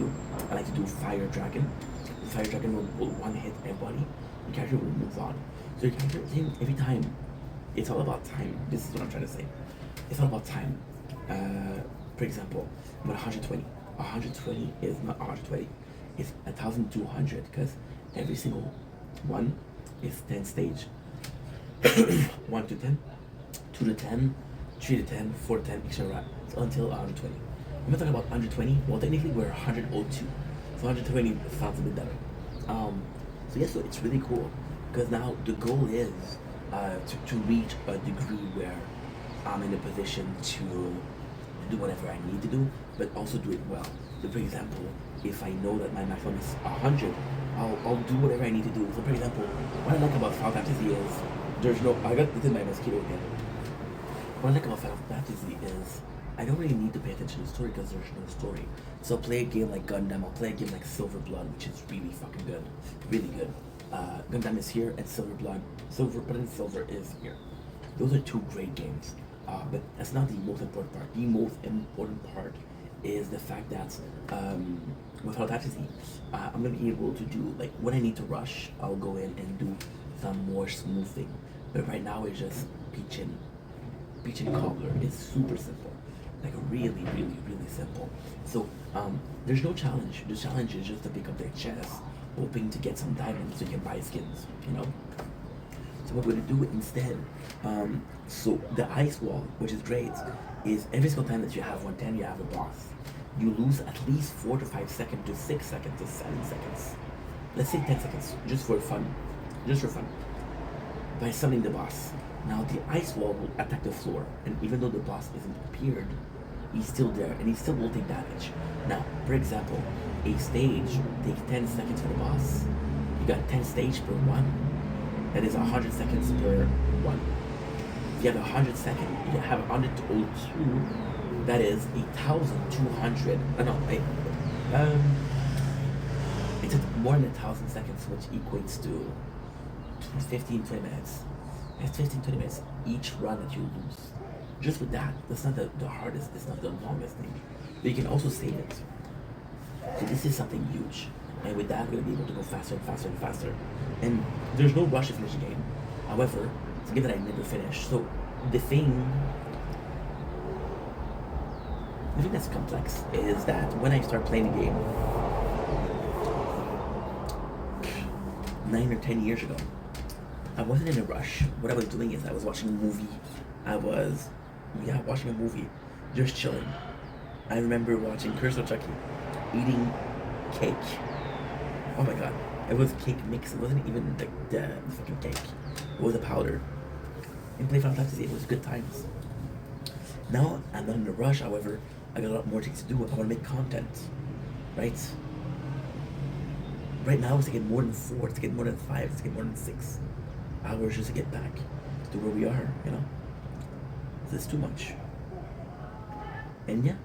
S1: do Fire Dragon. The Fire Dragon will one hit everybody. The character will move on. So your character, every time, it's all about time. This is what I'm trying to say. It's all about time. For example, with 120. 120 is not 120. It's 1,200 because every single one is 10 stage. 1 to 10. 2 to 10, 3 to 10, 4 to 10, etc. So until 120. When we're talking about 120, well, technically we're 102. So 120 sounds a bit better. So yeah, so it's really cool because now the goal is to reach a degree where I'm in a position to do whatever I need to do, but also do it well. So for example, if I know that my maximum is 100, I'll do whatever I need to do. So for example, what I like about Final Fantasy is there's no, I got this in my mosquito again. What I like about Final Fantasy is I don't really need to pay attention to the story because there's no story. So I'll play a game like Gundam, I'll play a game like Silver Blood, which is really fucking good. Really good. Gundam is here and Silver Blood. Silver is here. Those are two great games. But that's not the most important part. The most important part is the fact that with Final Fantasy, I'm gonna be able to do, like, when I need to rush, I'll go in and do some more smoothing. But right now it's just Peach and Cobbler. It's super simple. Like really, really, really simple. So there's no challenge. The challenge is just to pick up their chest, hoping to get some diamonds so you can buy skins, you know? So what we're gonna do instead, so the Ice Wall, which is great, is every single time that you have 110, you have a boss. You lose at least 4 to 5 seconds to 6 seconds to 7 seconds. Let's say 10 seconds, just for fun. By summoning the boss. Now the Ice Wall will attack the floor, and even though the boss isn't appeared, he's still there, and he still will take damage. Now, for example, a stage takes 10 seconds for the boss. You got 10 stage per one. That is 100 seconds per one. If you have 100 seconds, you have 102. That is 1,200. It's more than 1,000 seconds, which equates to 15-20 minutes. It's 15-20 minutes each run that you lose. Just with that, that's not the hardest, it's not the longest thing. But you can also save it. So this is something huge. And with that, we're going to be able to go faster and faster and faster. And there's no rush to finish the game. However, it's a game that I never finished. So the thing that's complex is that when I start playing the game 9 or 10 years ago, I wasn't in a rush. What I was doing is I was watching a movie. I was, watching a movie, just chilling. I remember watching Curse of Chucky, eating cake. Oh my god, it was cake mix. It wasn't even like the fucking cake. It was a powder. And play Final Fantasy. It was good times. Now I'm not in a rush. However, I got a lot more things to do. I want to make content, right? Right now it's to get more than 4, it's to get more than 5, it's to get more than 6 hours just to get back to where we are, you know? So it's too much. And yeah,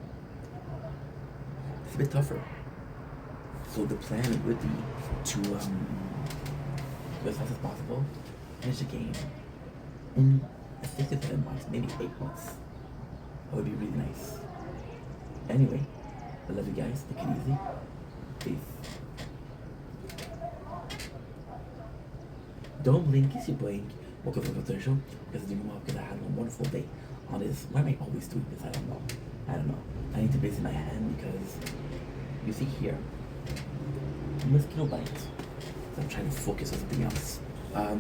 S1: it's a bit tougher. So the plan would be to go as fast as possible, finish the game in 6 to 7 months, maybe 8 months. That would be really nice. Anyway, I love you guys. Take it easy. Peace. Don't blink, kiss your blink. Welcome to the show because I had a wonderful day on this. Why am I always doing this? I don't know. I need to place in my hand because you see here, mosquito bite. So I'm trying to focus on something else.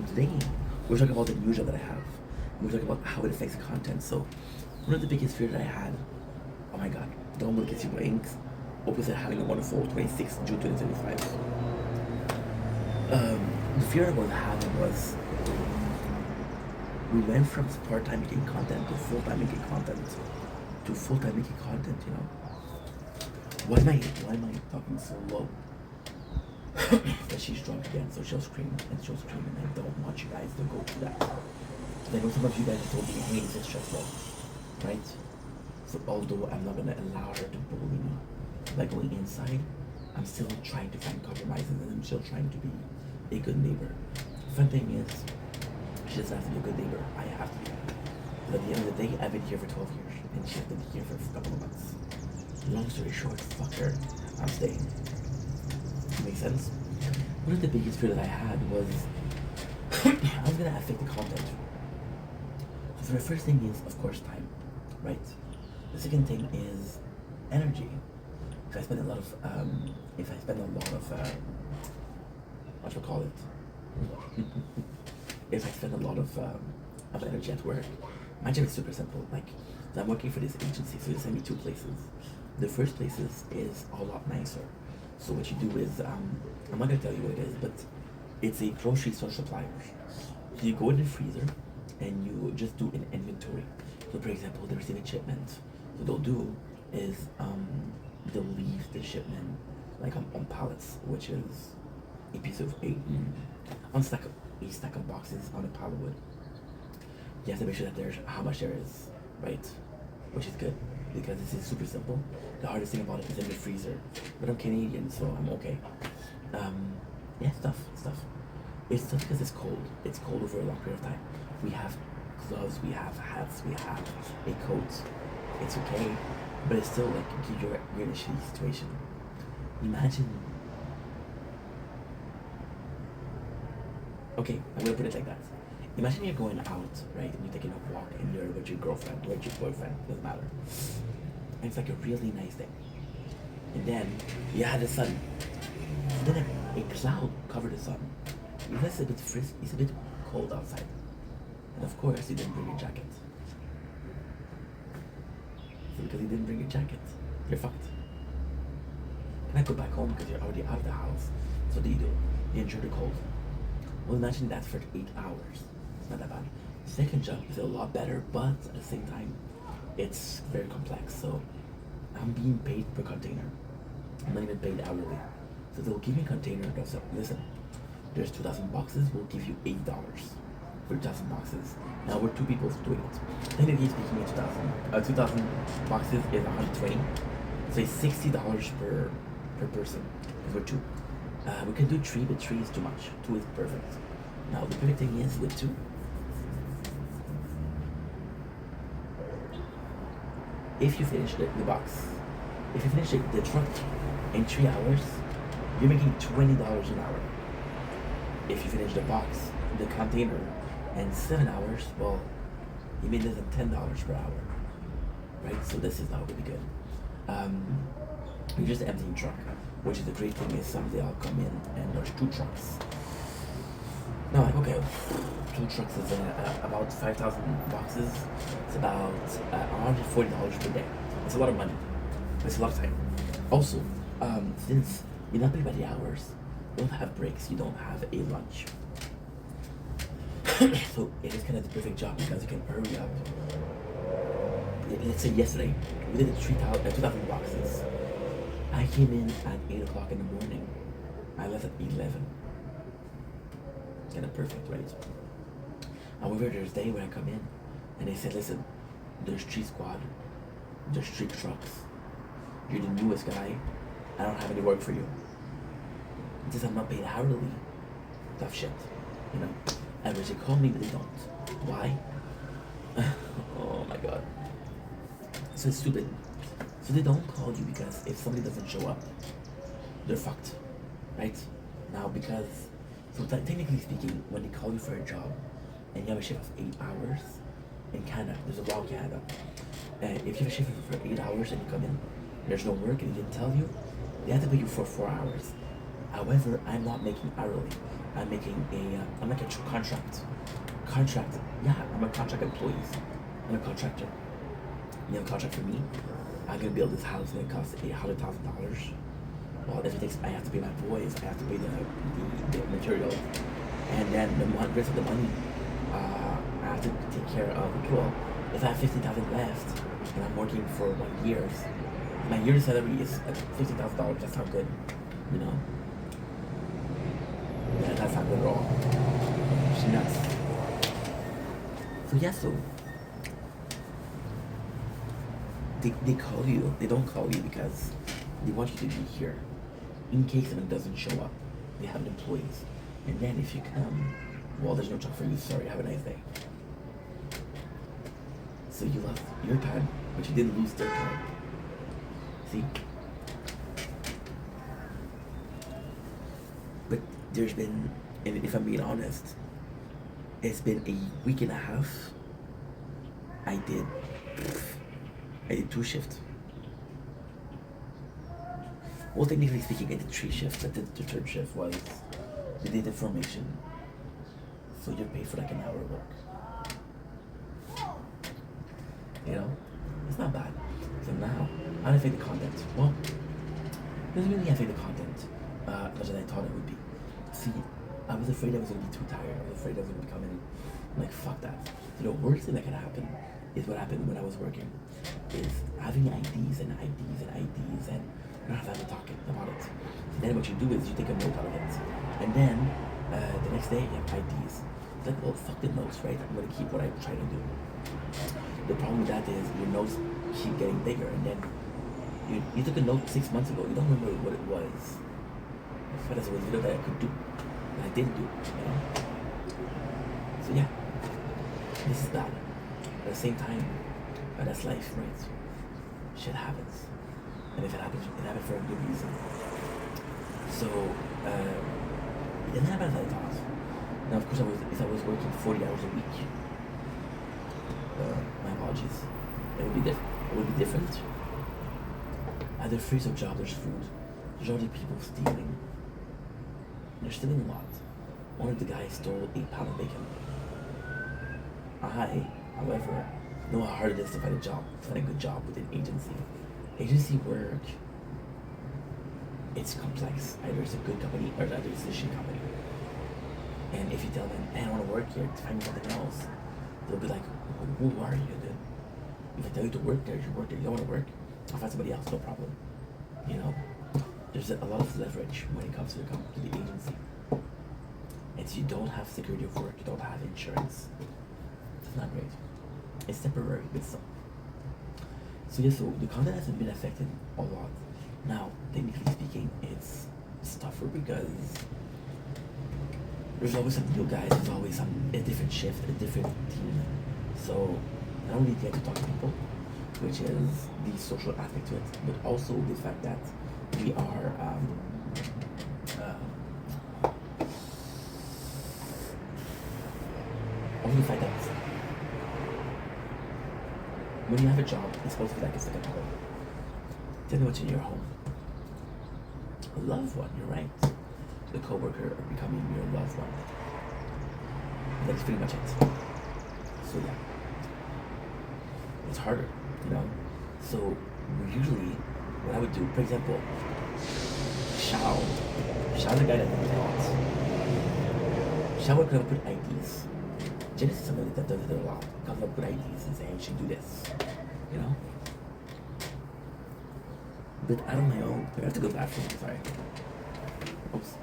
S1: Today, we're talking about the new job that I have. We're talking about how it affects the content. So, one of the biggest fears that I had, oh my god, don't blink, kiss your blinks. Opposite having a wonderful 26th June 2025. The fear I was having was we went from part-time making content to full-time making content to full-time making content, you know. Why am I talking so low? Because she's drunk again, so she'll scream and I don't want you guys to go through that. I know some of you guys have told me, hey, this is stressful, right? So although I'm not gonna allow her to bully me by going inside, I'm still trying to find compromises and I'm still trying to be a good neighbor. Fun thing is, she doesn't have to be a good neighbor. I have to be. But at the end of the day, I've been here for 12 years, and she's been here for a couple of months. Long story short, fuck her. I'm staying. Makes sense? One of the biggest fear that I had was I was gonna affect the content. So the first thing is, of course, time, right? The second thing is energy. If I spend a lot of, what you call it? If I spend a lot of energy at work, my job is super simple. Like, I'm working for this agency, so they send me 2 places. The first place is a lot nicer. So what you do is, I'm not gonna tell you what it is, but it's a grocery store supplier. So you go in the freezer and you just do an inventory. So for example, they receive a shipment. So what they'll do is they'll leave the shipment like on pallets, which is a piece of a stack of boxes on a pile of wood. You have to make sure that there's how much there is, right? Which is good because this is super simple. The hardest thing about it is in the freezer, but I'm Canadian, so I'm okay. Yeah, stuff. It's tough because it's cold. It's cold over a long period of time. We have gloves, we have hats, we have a coat. It's okay, but it's still like you're in a shitty situation. Imagine. Okay, I'm gonna put it like that. Imagine you're going out, right, and you're taking a walk, and you're with your girlfriend, with your boyfriend, doesn't matter. And it's like a really nice day. And then you had the sun. And then a cloud covered the sun. You realize it's a bit cold outside. And of course, you didn't bring your jacket. So because you didn't bring your jacket, you're fucked. Can I go back home because you're already out of the house? So what do? You endure the cold. Well, imagine that for 8 hours. It's not that bad. Second job is a lot better, but at the same time, it's very complex. So I'm being paid per container. I'm not even paid hourly. So they'll give me a container. They'll say, listen, there's 2,000 boxes. We'll give you $8 for 2,000 boxes. Now we're 2 people doing it. Technically speaking, 2,000 boxes is 120. So it's $60 per person because we're 2. We can do 3, but 3 is too much. 2 is perfect. Now the perfect thing is with 2. If you finish the box, if you finish the truck in 3 hours, you're making $20 an hour. If you finish the box, the container, in 7 hours, well, you made less than $10 per hour, right? So this is not really good. You're just emptying truck, which is the great thing is someday I'll come in and there's 2 trucks. No, like, okay, 2 trucks is about 5,000 boxes. It's about $140 per day. It's a lot of money. It's a lot of time. Also, since you're not paid by the hours, you don't have breaks, you don't have a lunch. So it is kind of the perfect job because you can hurry up. Let's say yesterday, we did 2,000 boxes. I came in at 8 o'clock in the morning. I left at 11. Kind of perfect, right? However, there's a day when I come in and they said, listen, there's 3 squad, there's 3 trucks. You're the newest guy. I don't have any work for you. It says I'm not paid hourly. Tough shit, you know? And they call me, but they don't. Why? Oh my god. So it's stupid. So they don't call you because if somebody doesn't show up, they're fucked, right? Now because, so technically speaking, when they call you for a job and you have a shift of 8 hours in Canada, there's a law in Canada. If you have a shift for 8 hours and you come in, there's no work and they didn't tell you, they have to pay you for 4 hours. However, I'm not making hourly. I'm making I'm like a contract. Yeah, I'm a contract employee. I'm a contractor. You have a contract for me. I'm gonna build this house and it costs $800,000. Well, if it takes, I have to pay my boys. I have to pay the material, and then the rest of the money, I have to take care of. Well, if I have $50,000 left and I'm working for 1 year, my yearly salary is $50,000. That's not good, you know. Yeah, that's not good at all. She's nuts. So yeah, so they call you. They don't call you because they want you to be here. In case someone doesn't show up, they have employees. And then if you come, well, there's no job for you. Sorry, have a nice day. So you lost your time, but you didn't lose their time. See? But there's been, and if I'm being honest, it's been a week and a half. I did 2 shifts. Well, technically speaking, I did 3 shifts. I did the 3rd shift was the data formation. So you're paid for like an hour work. You know? It's not bad. So now, how do I affect the content? Well, it doesn't really affect the content much as I thought it would be. See, I was afraid I was going to be too tired. I was afraid I was going to be coming in. I'm like, fuck that. You know, worst thing that can happen is what happened when I was working. Is having IDs and IDs and IDs and not have to talk about it. And then what you do is you take a note out of it. And then the next day you have IDs. It's like, well, fuck the notes, right? I'm going to keep what I try to do. The problem with that is your notes keep getting bigger. And then you took a note 6 months ago. You don't remember what it was. I thought it was a video that I could do. And I didn't do, you know? So yeah, this is bad. At the same time, that's life, right? Shit happens. And if it happens for a good reason. So, it didn't happen as I thought. Now, of course, if I was working 40 hours a week, my apologies, it would be different. At the freezer job, there's food. There's already people stealing. They're stealing a lot. One of the guys stole 8 pounds of bacon. I, however, know how hard it is to find a good job with an agency. Agency work, it's complex. Either it's a good company or either it's a shit company. And if you tell them, hey, I don't want to work here, find me something else, they'll be like, who are you, dude? If I tell you to work there, you work there. You don't want to work, I'll find somebody else, no problem. You know, there's a lot of leverage when it comes to the agency. It's you don't have security of work, you don't have insurance. It's not great. It's temporary, but some. So yeah, so the content hasn't been affected a lot. Now, technically speaking, it's tougher because there's always some new guys, there's always a different shift, a different team. So I don't really get to talk to people, which is the social aspect to it, but also the fact that we are only the fact that when you have a job, it's supposed to be like a second home. Tell me what's in your home. A loved one, you're right. The coworker becoming your loved one. That's pretty much it. So yeah. It's harder, you know? So usually what I would do, for example, Shao the guy that did that. Shao would come up with IDs. Genesis is somebody that does it a lot. Comes up with IDs and say, hey, you should do this. You know? But out on my own, I have to go back for it, sorry. Oops.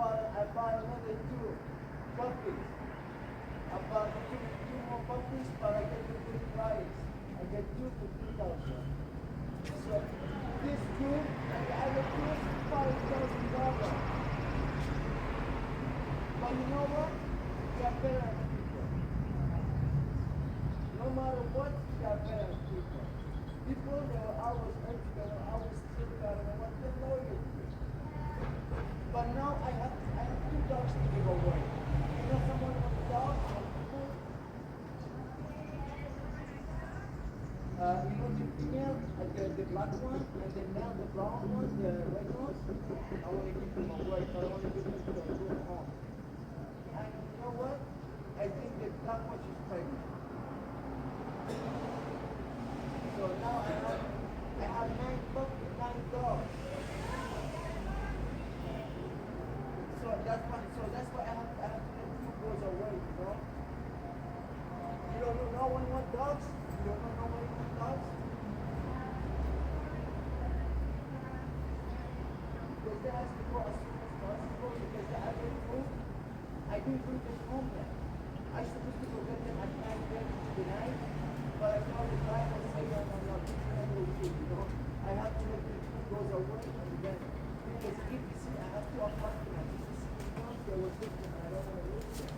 S5: I bought another 2 puppies. I bought two more puppies, but I get the good price. I get 2 for 3,000. So this 2 and the other 2 is $5,000. But you know what? You are better than people. No matter what, you are better than people. People, they will always hurt you, they will always treat you, they will want them loyalty. But now I have 2 dogs to give away. You know someone wants a dog? You know the female, the black one, and the male, the brown one, the red one? I want to give them away, so I want to give them to a good home. And you know what? I think the black one is pregnant. So now I have 9 dogs. So that's why I have to let 2 goes away, you know? You don't know no one wants dogs? You don't know nobody wants dogs? Because they have to go as soon as possible because they have their food. I didn't bring them home yet. I supposed to go get them at 9:30 tonight, but I saw the driver say, no, this is not okay, you know? I have to let the 2 goes away and then, because if you see, I have 2 apartments. They were different, I don't want to lose them.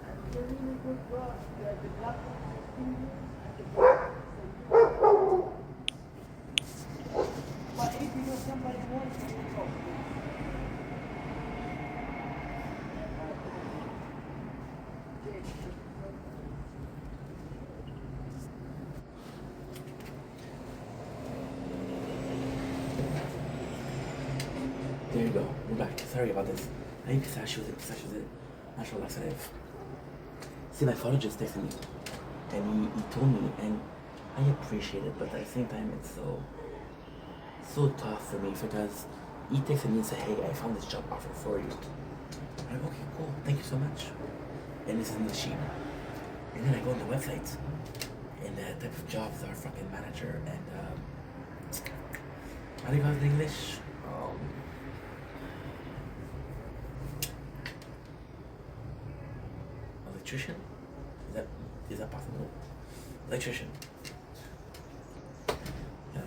S5: And they're really good dogs. The black one is 2 years and the black one is a year. But if you know somebody wants to go,
S1: There you go. We're back. Sorry about this. I think pistachios is natural laxative. See, my father just texted me, and he told me, and I appreciate it, but at the same time, it's so tough for me because he texted me and said, hey, I found this job offer for you. I'm okay, cool. Thank you so much. And this is in the sheet. And then I go on the website, and the type of jobs are fucking manager and how do you call it in English? Electrician? Is that possible? Electrician. Yeah.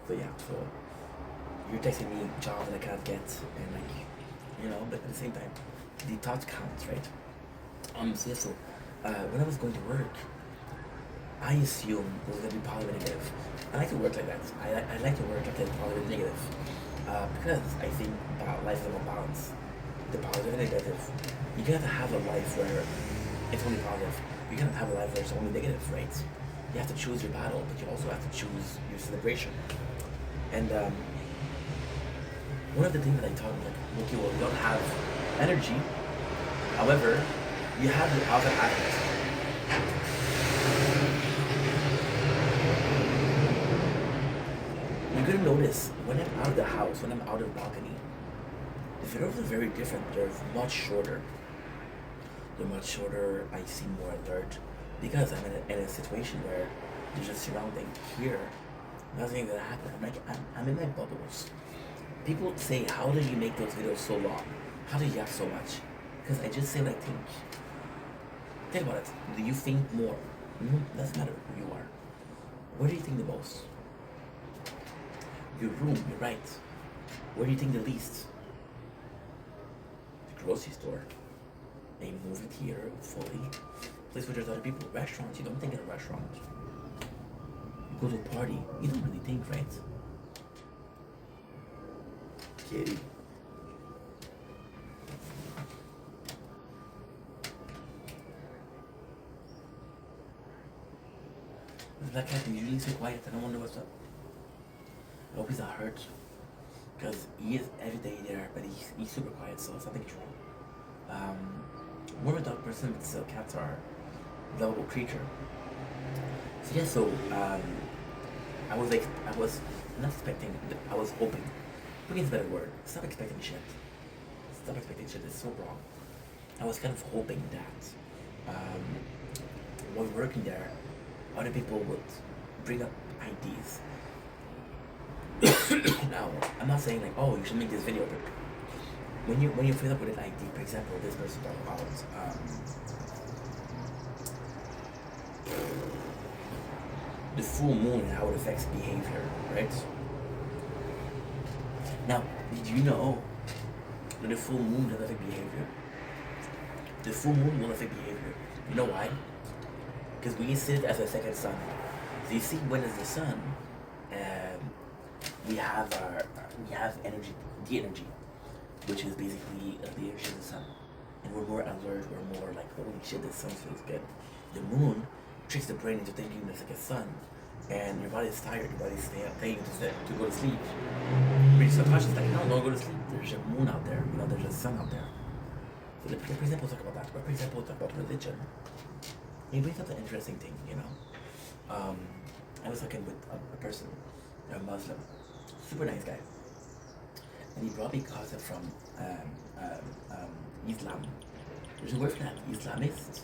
S1: So yeah, so you're texting me jobs that I can't get and like, you know, but at the same time, the thought counts, right? So yeah, so when I was going to work, I assumed it was gonna be positive and negative. I like to work like that. I like to work like that, positive and negative. Because I think life is about balance. The positive and negative. You cannot have a life where it's only positive. You cannot have a life where it's only negative, right? you have to choose your battle, but you also have to choose your celebration. And one of the things that I taught, like, okay, well, you don't have energy. However, you have the other aspect. You're gonna notice when I'm out of the house, when I'm out of the balcony, the videos are very different. They're much shorter. They're much shorter. I see more alert because I'm in a situation where there's just surrounding here. Nothing gonna happen. I'm in my bubbles. People say, how do you make those videos so long? How do you have so much? Because I just say what I think. Think about it. Do you think more? Doesn't matter who you are. Where do you think the most? Your room, you're right. Where do you think the least? The grocery store. A movie theater, fully. Place where there's other people. Restaurants, you don't think in a restaurant. You go to a party, you don't really think, right? Kitty. That cat is usually so quiet, I don't wonder what's up. I hope he's not hurt. Because he is every day there, but he's super quiet, so something's wrong. More of a dog person, but still cats are a lovable creature. So yeah, I was not expecting, I was hoping. Hoping is a better word. Stop expecting shit. Stop expecting shit, it's so wrong. I was kind of hoping that while working there, other people would bring up ideas. Now, I'm not saying like, oh, you should make this video, but when you fill up with an idea, for example, this person talked about the full moon and how it affects behavior, right? Now, did you know that the full moon doesn't affect behavior? The full moon will affect behavior. You know why? Because we see it as a second sun. So you see, when it's the sun, we have energy, the energy, which is basically the energy of the sun, and we're more alert. We're more like, holy shit, the sun feels good. The moon tricks the brain into thinking there's like a sun, and your body's tired. Your body's telling you to go to sleep. But your subconscious is like, no, don't go to sleep. There's a moon out there. You know, there's a sun out there. So, for example, talk about that. Or for example, talk about religion. It brings up an interesting thing, you know. I was talking with a person, a Muslim, super nice guy, and he brought me concept from Islam. There's a word for that, Islamist,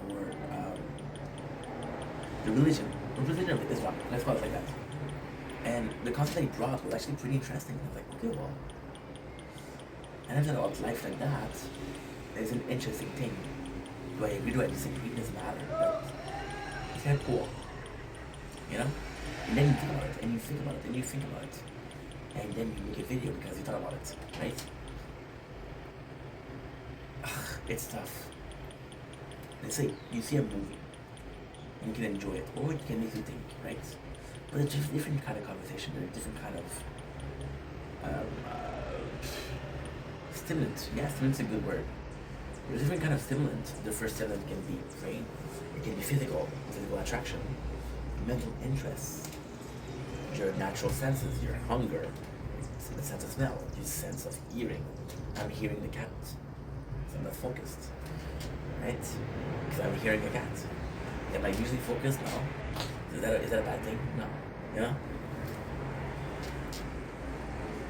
S1: or the religion of Islam. Let's call it like that. And the concept that he brought was actually pretty interesting. I was like, okay, well, and I've thought about life like that. It's an interesting thing. Do I agree? Do I disagree? It doesn't matter. But it's kind of cool, you know. And then you think about it, and you think about it, and you think about it, and then you make a video because you thought about it, right? It's tough. Let's say you see a movie, and you can enjoy it, or it can make you think, right? But it's just different kind of conversation. There's a different kind of stimulant. Yeah, stimulant's a good word. There's a different kind of stimulant. The first stimulant can be brain, it can be physical attraction, mental interests, your natural senses, your hunger, the sense of smell, your sense of hearing. I'm hearing the cat, so I'm not focused, right? Because I'm hearing a cat. Am I usually focused? No. Is that a bad thing? No. Yeah?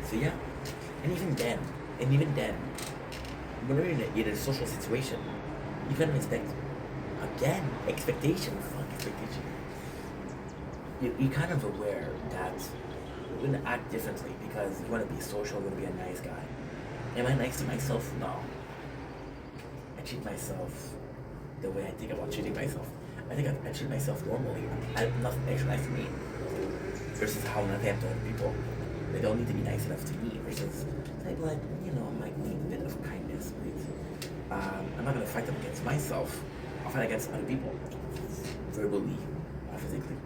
S1: So yeah, and even then, whenever you're in a social situation, you kind of expect, again, expectation. You're kind of aware that you're going to act differently because you want to be social, you want to be a nice guy. Am I nice to myself? No. I treat myself the way I think about treating myself. I think I treat myself normally. Nothing extra nice to me versus how I am to other people. They don't need to be nice enough to me versus like, you know, I might need a bit of kindness, right? I'm not going to fight them against myself. I'll fight against other people, verbally, physically.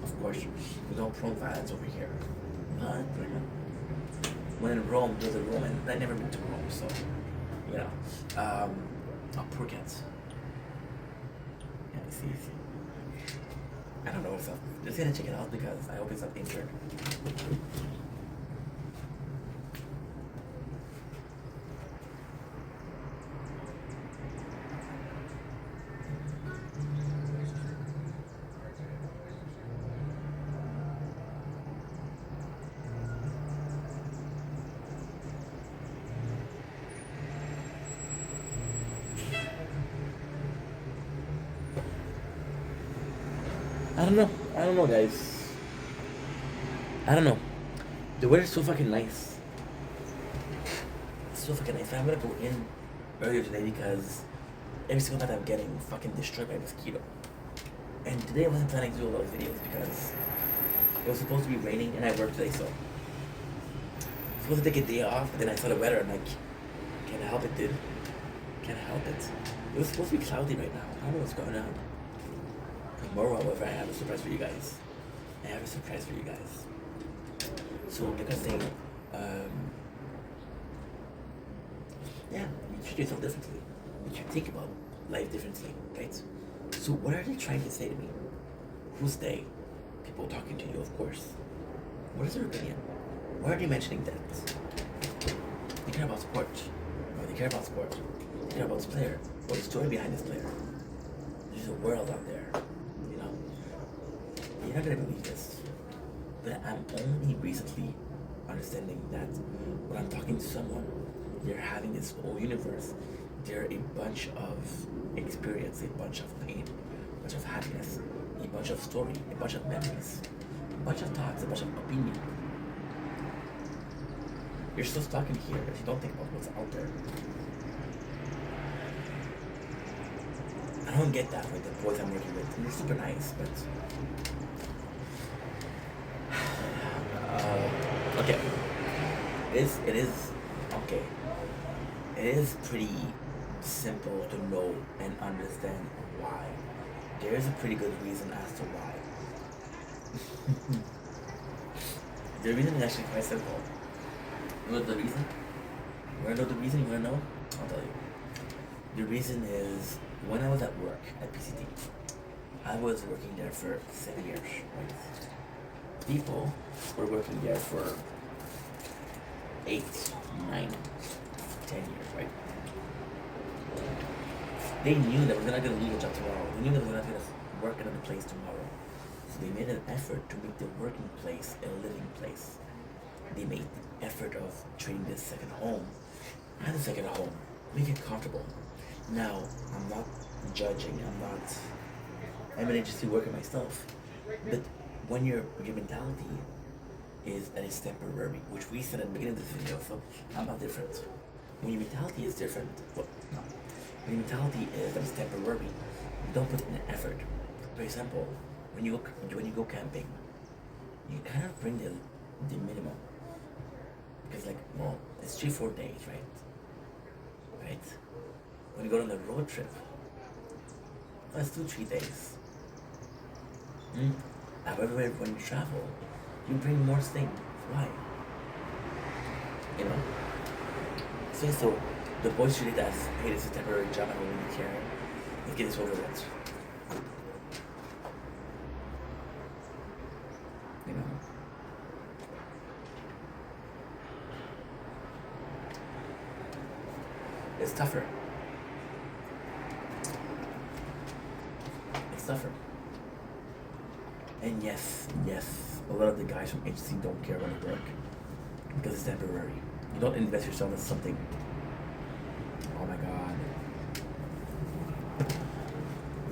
S1: Of course, we don't promote violence over here. But when in Rome, there's a Roman. I've never been to Rome, so, you know. Oh, poor cats. Yeah, I see. I don't know what's up. Just gonna check it out because I hope it's not injured. I don't know, guys. I don't know. The weather's so fucking nice. It's so fucking nice. I'm gonna go in earlier today because every single night I'm getting fucking destroyed by a mosquito. And today I wasn't planning to do a lot of videos because it was supposed to be raining and I worked today, so I was supposed to take a day off, but then I saw the weather and like, can't help it, dude. Can't help it. It was supposed to be cloudy right now. I don't know what's going on. Tomorrow, however, I have a surprise for you guys. So, like I was saying, yeah, you treat yourself differently. You should think about life differently, right? So, what are they trying to say to me? Who's they? People talking to you, of course. What is their opinion? Why are they mentioning that? They care about sport. Or they care about sport. They care about this player. Or the story behind this player. There's a world out there. You're not gonna believe this, but I'm only recently understanding that when I'm talking to someone, they're having this whole universe. They're a bunch of experience, a bunch of pain, a bunch of happiness, a bunch of story, a bunch of memories, a bunch of thoughts, a bunch of opinion. You're still stuck in here if you don't think about what's out there. I don't get that with the boys I'm working with. They're super nice, but okay. It is okay. It is pretty simple to know and understand why. There is a pretty good reason as to why. The reason is actually quite simple. You know the reason? You wanna know the reason? You wanna know? I'll tell you. The reason is when I was at work at PCT, I was working there for 7 years, right? People were working there for 8, 9, 10 years, right? They knew that we're not gonna leave a job tomorrow. They knew that we're not gonna work in another place tomorrow. So they made an effort to make the working place a living place. They made the effort of treating this second home as a second home. Make it comfortable. Now, I'm not judging, I'm an interested worker myself. But when your mentality is that it's temporary, which we said at the beginning of this video, so I'm not different. When your mentality is different, well, no. When your mentality is that it's temporary, you don't put in an effort. For example, when you go camping, you kind of bring the minimum. Because like, well, it's 3-4 days, right? Right? When you go on a road trip, that's 2-3 days. However, when you travel, you bring more things. Why? You know? So the boys treat it as, hey, this is a temporary job, I don't really care. Let's get this over with. You know? It's tougher. It's tougher. And yes, a lot of the guys from HC don't care about the work because it's temporary. You don't invest yourself in something. Oh my god.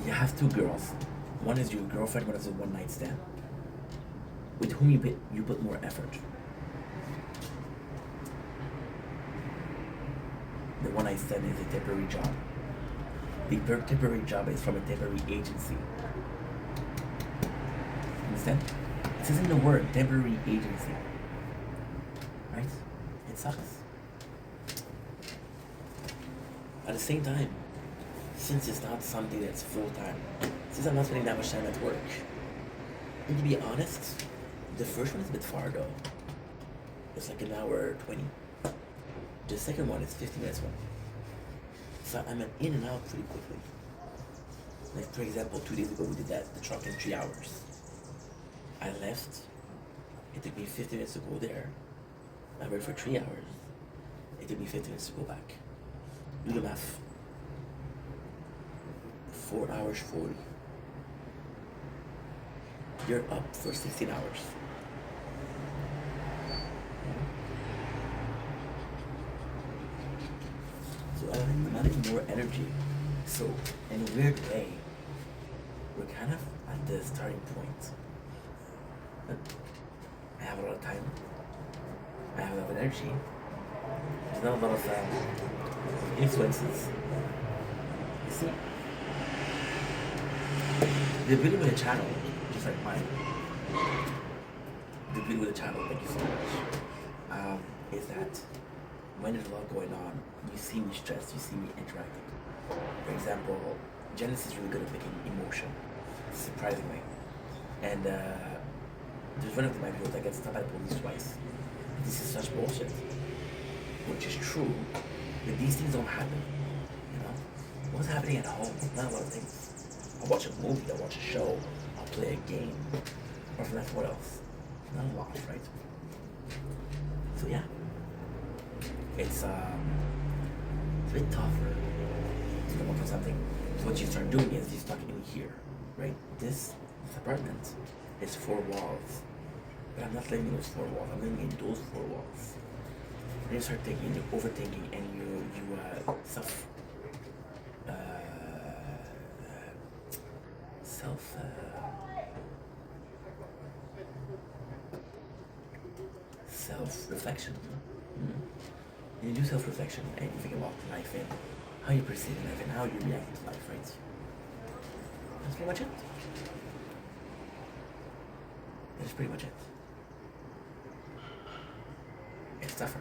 S1: You have 2 girls. One is your girlfriend, one is a one-night stand. With whom you put more effort. The one-night stand is a temporary job. The temporary job is from a temporary agency. Understand? It says in the word, temporary agency. Right? It sucks. At the same time, since it's not something that's full-time, since I'm not spending that much time at work, and to be honest, the first one is a bit far though. It's like 1 hour 20. The second one is 50 minutes one. So I'm in and out pretty quickly. Like for example, 2 days ago we did that, the truck in 3 hours. I left. It took me 50 minutes to go there. I worked for 3 hours. It took me 50 minutes to go back. Do the math. 4 hours 40. You're up for 16 hours. So I'm having more energy. So in a weird way, we're kind of at the starting point. I have a lot of time. I have a lot of energy. There's not a lot of influences. You see, the beauty with a channel, just like mine, the beauty with a channel, thank you so much, is that when there's a lot going on, you see me stressed, you see me interacting. For example, Janice is really good at making emotion, surprisingly. And there's one of my videos that gets stopped by the police twice. This is such bullshit, which is true, but these things don't happen, you know? What's happening at home? Not a lot of things. I'll watch a movie, I'll watch a show, I'll play a game, or for that, what else? Not a lot, right? So yeah, it's a bit tougher to come up with something. So what you start doing is you start in here, right? This apartment is 4 walls, but I'm not living in those 4 walls. I'm living in those 4 walls. And you start thinking, you're overthinking, and you self reflection. And you do self reflection, and you think about life and how you perceive life and how you react to life, right? That's pretty much it. That's pretty much it. It's tougher.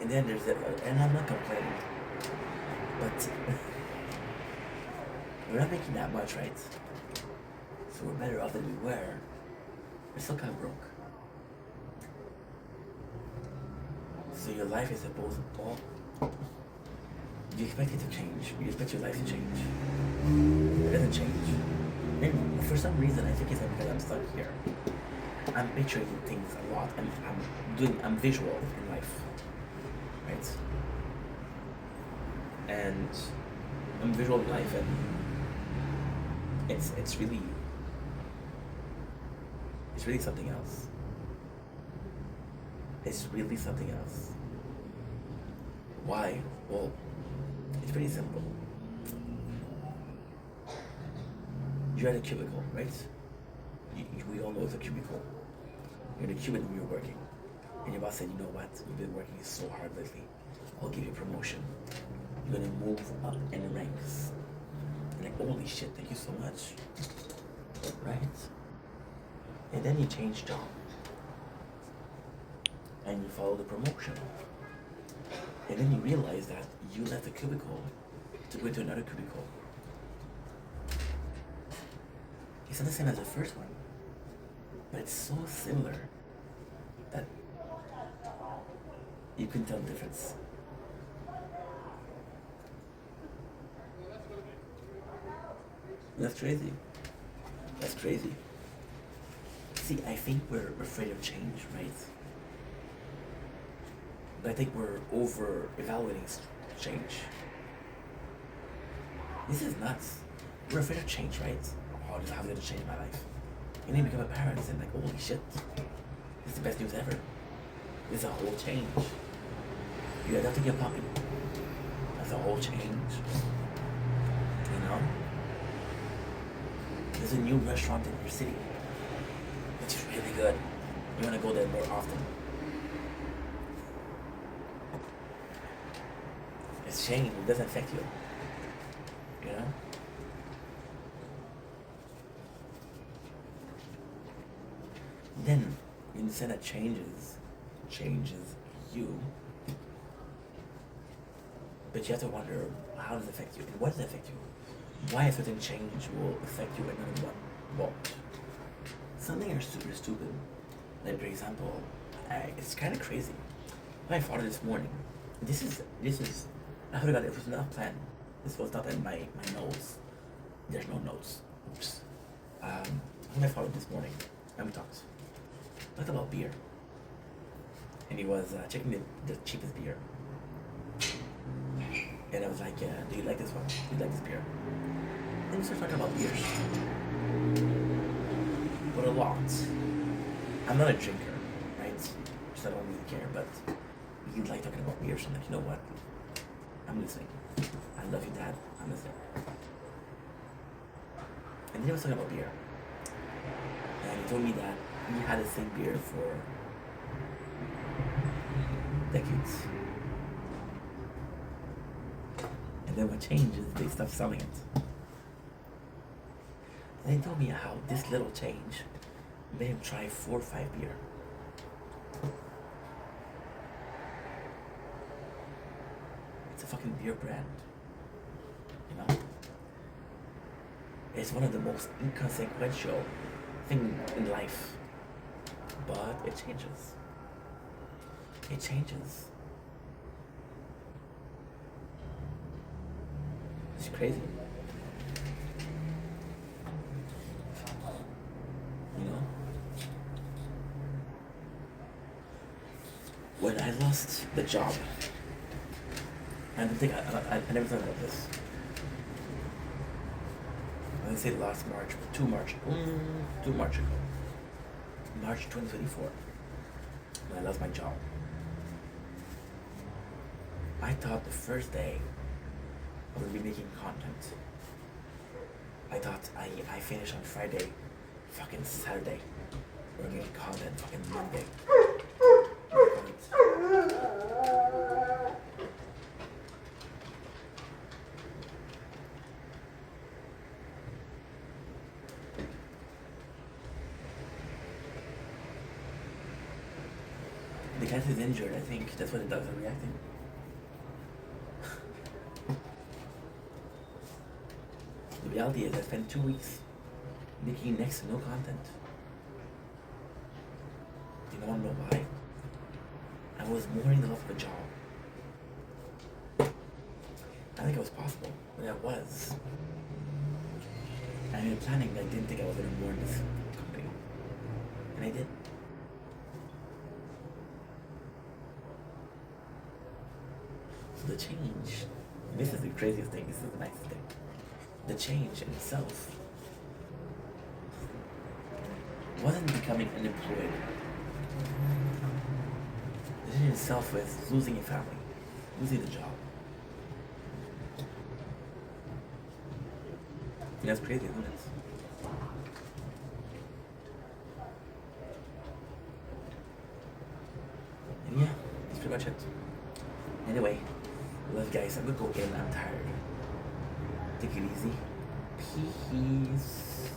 S1: And then there's that, and I'm not complaining, but we're not making that much, right? So we're better off than we were. We're still kind of broke. So your life is supposed to, well, you expect it to change. You expect your life to change. It doesn't change. And for some reason, I think it's because I'm stuck here. I'm picturing things a lot, and I'm visual in life, right? And I'm visual in life, and it's really something else. It's really something else. Why? Well, it's pretty simple. You're at a cubicle, right? We all know it's a cubicle. You're in a cubicle when you're working. And your boss said, you know what? You've been working so hard lately. I'll give you a promotion. You're gonna move up in the ranks. You're like, holy shit, thank you so much. Right? And then you change job. And you follow the promotion. And then you realize that you left the cubicle to go into another cubicle. It's not the same as the first one, but it's so similar that you couldn't tell the difference. That's crazy. That's crazy. See, I think we're afraid of change, right? But I think we're over-evaluating change. This is nuts. We're afraid of change, right? Oh, this is how I'm gonna change my life. And then you become a parent and like, holy shit, this is the best news ever. This is a whole change. You adopting your puppy. That's a whole change. You know? There's a new restaurant in your city, which is really good. You wanna go there more often. It's change, it doesn't affect you. You know? Then, you understand that changes you. But you have to wonder, how does it affect you? And what does it affect you? Why a certain change will affect you and another one won't? Some things are super stupid. Like, for example, it's kind of crazy. My father this morning, this is, I forgot it was not planned. This was not in my nose. There's no notes. Oops. When I followed this morning, and we talked about beer. And he was checking the cheapest beer. And I was like, yeah, do you like this one? Do you like this beer? And we started talking about beers. But a lot. I'm not a drinker, right? So I don't really care, but we like talking about beers. I'm like, you know what? I'm listening. I love you, Dad. I'm listening. And then he was talking about beer. And he told me that he had the same beer for decades. And then what changed is they stopped selling it. And he told me how this little change made him try 4 or 5 beer. It's a fucking beer brand. You know? It's one of the most inconsequential things in life. But it changes. It changes. It's crazy. You know? When I lost the job, I don't think I never thought about this. I didn't say last March, but 2 March ago. March 2024. When I lost my job. I thought the first day I would be making content. I thought I finished on Friday, fucking Saturday. We're getting content fucking Monday. The cat is injured, I think. That's why the dogs are reacting. The reality is I spent 2 weeks making next to no content. Do you want to know why? I was mourning the loss of a job. I think it was possible, but I was. And in planning, I didn't think I was going to mourn this company. And I did. So the change, and this is the craziest thing, this is the nicest thing. The change in itself wasn't becoming unemployed. The change in itself was losing your family, losing the job. And that's crazy, isn't it? And yeah, that's pretty much it. Anyway, love guys, I'm gonna go in, I'm tired. Take it easy. Peace.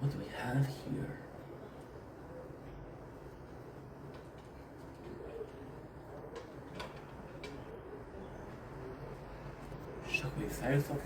S1: What do we have here? Shockwave Firefox.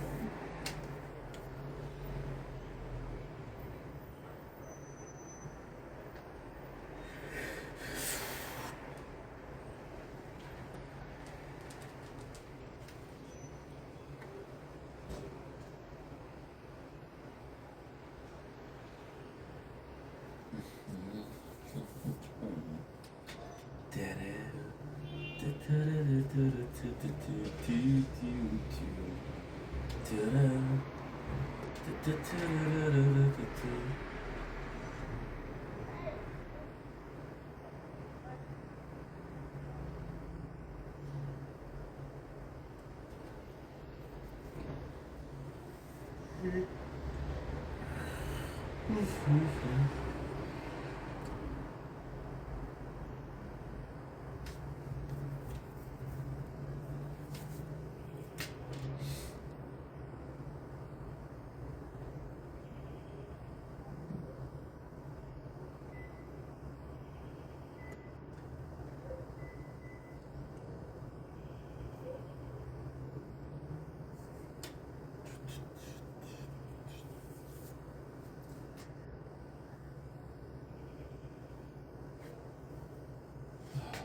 S1: Did it.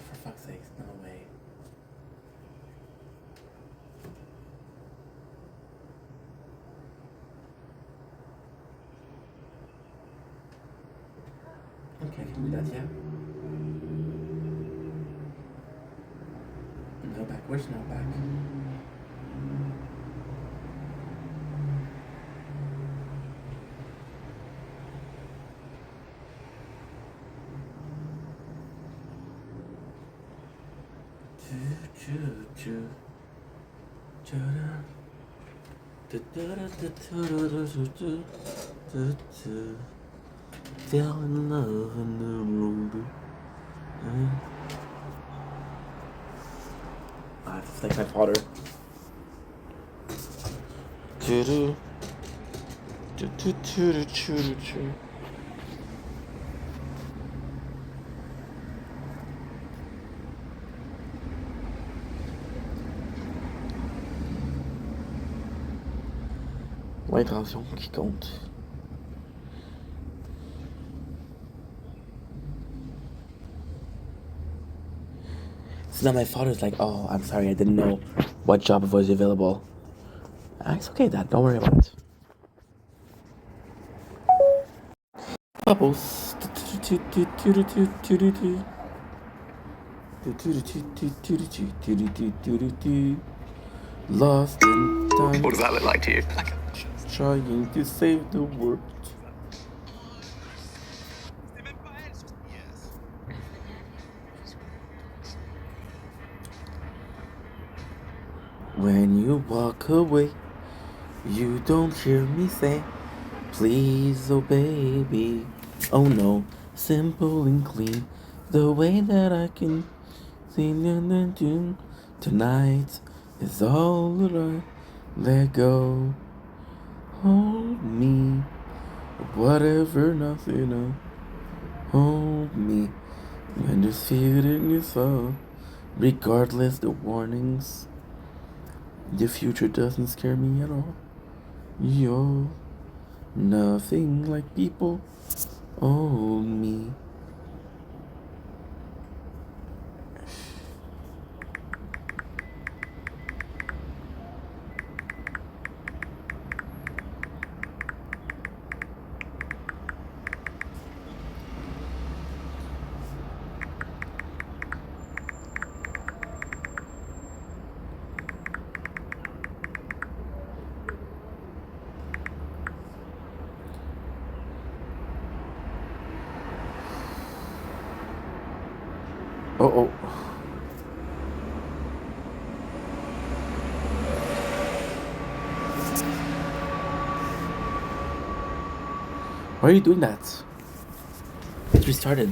S1: For fuck's sake, no way. Okay, I can do that, yeah. No back, where's no back? Fell in love in the road. I have to thank my father. L'intention qui compte. So now my father's like, oh, I'm sorry, I didn't know what job was available. It's okay, Dad, don't worry about it. Bubbles. Lost in time.
S4: What does that look like to you?
S1: Trying to save the world. When you walk away, you don't hear me say, please, oh baby. Oh no, simple and clean, the way that I can sing in the tune. Tonight is all that I let go. Hold me, whatever, nothing. Hold me when this feeling is all. Regardless the warnings, the future doesn't scare me at all. You're nothing like people. Hold me. Oh. Why are you doing that? It restarted.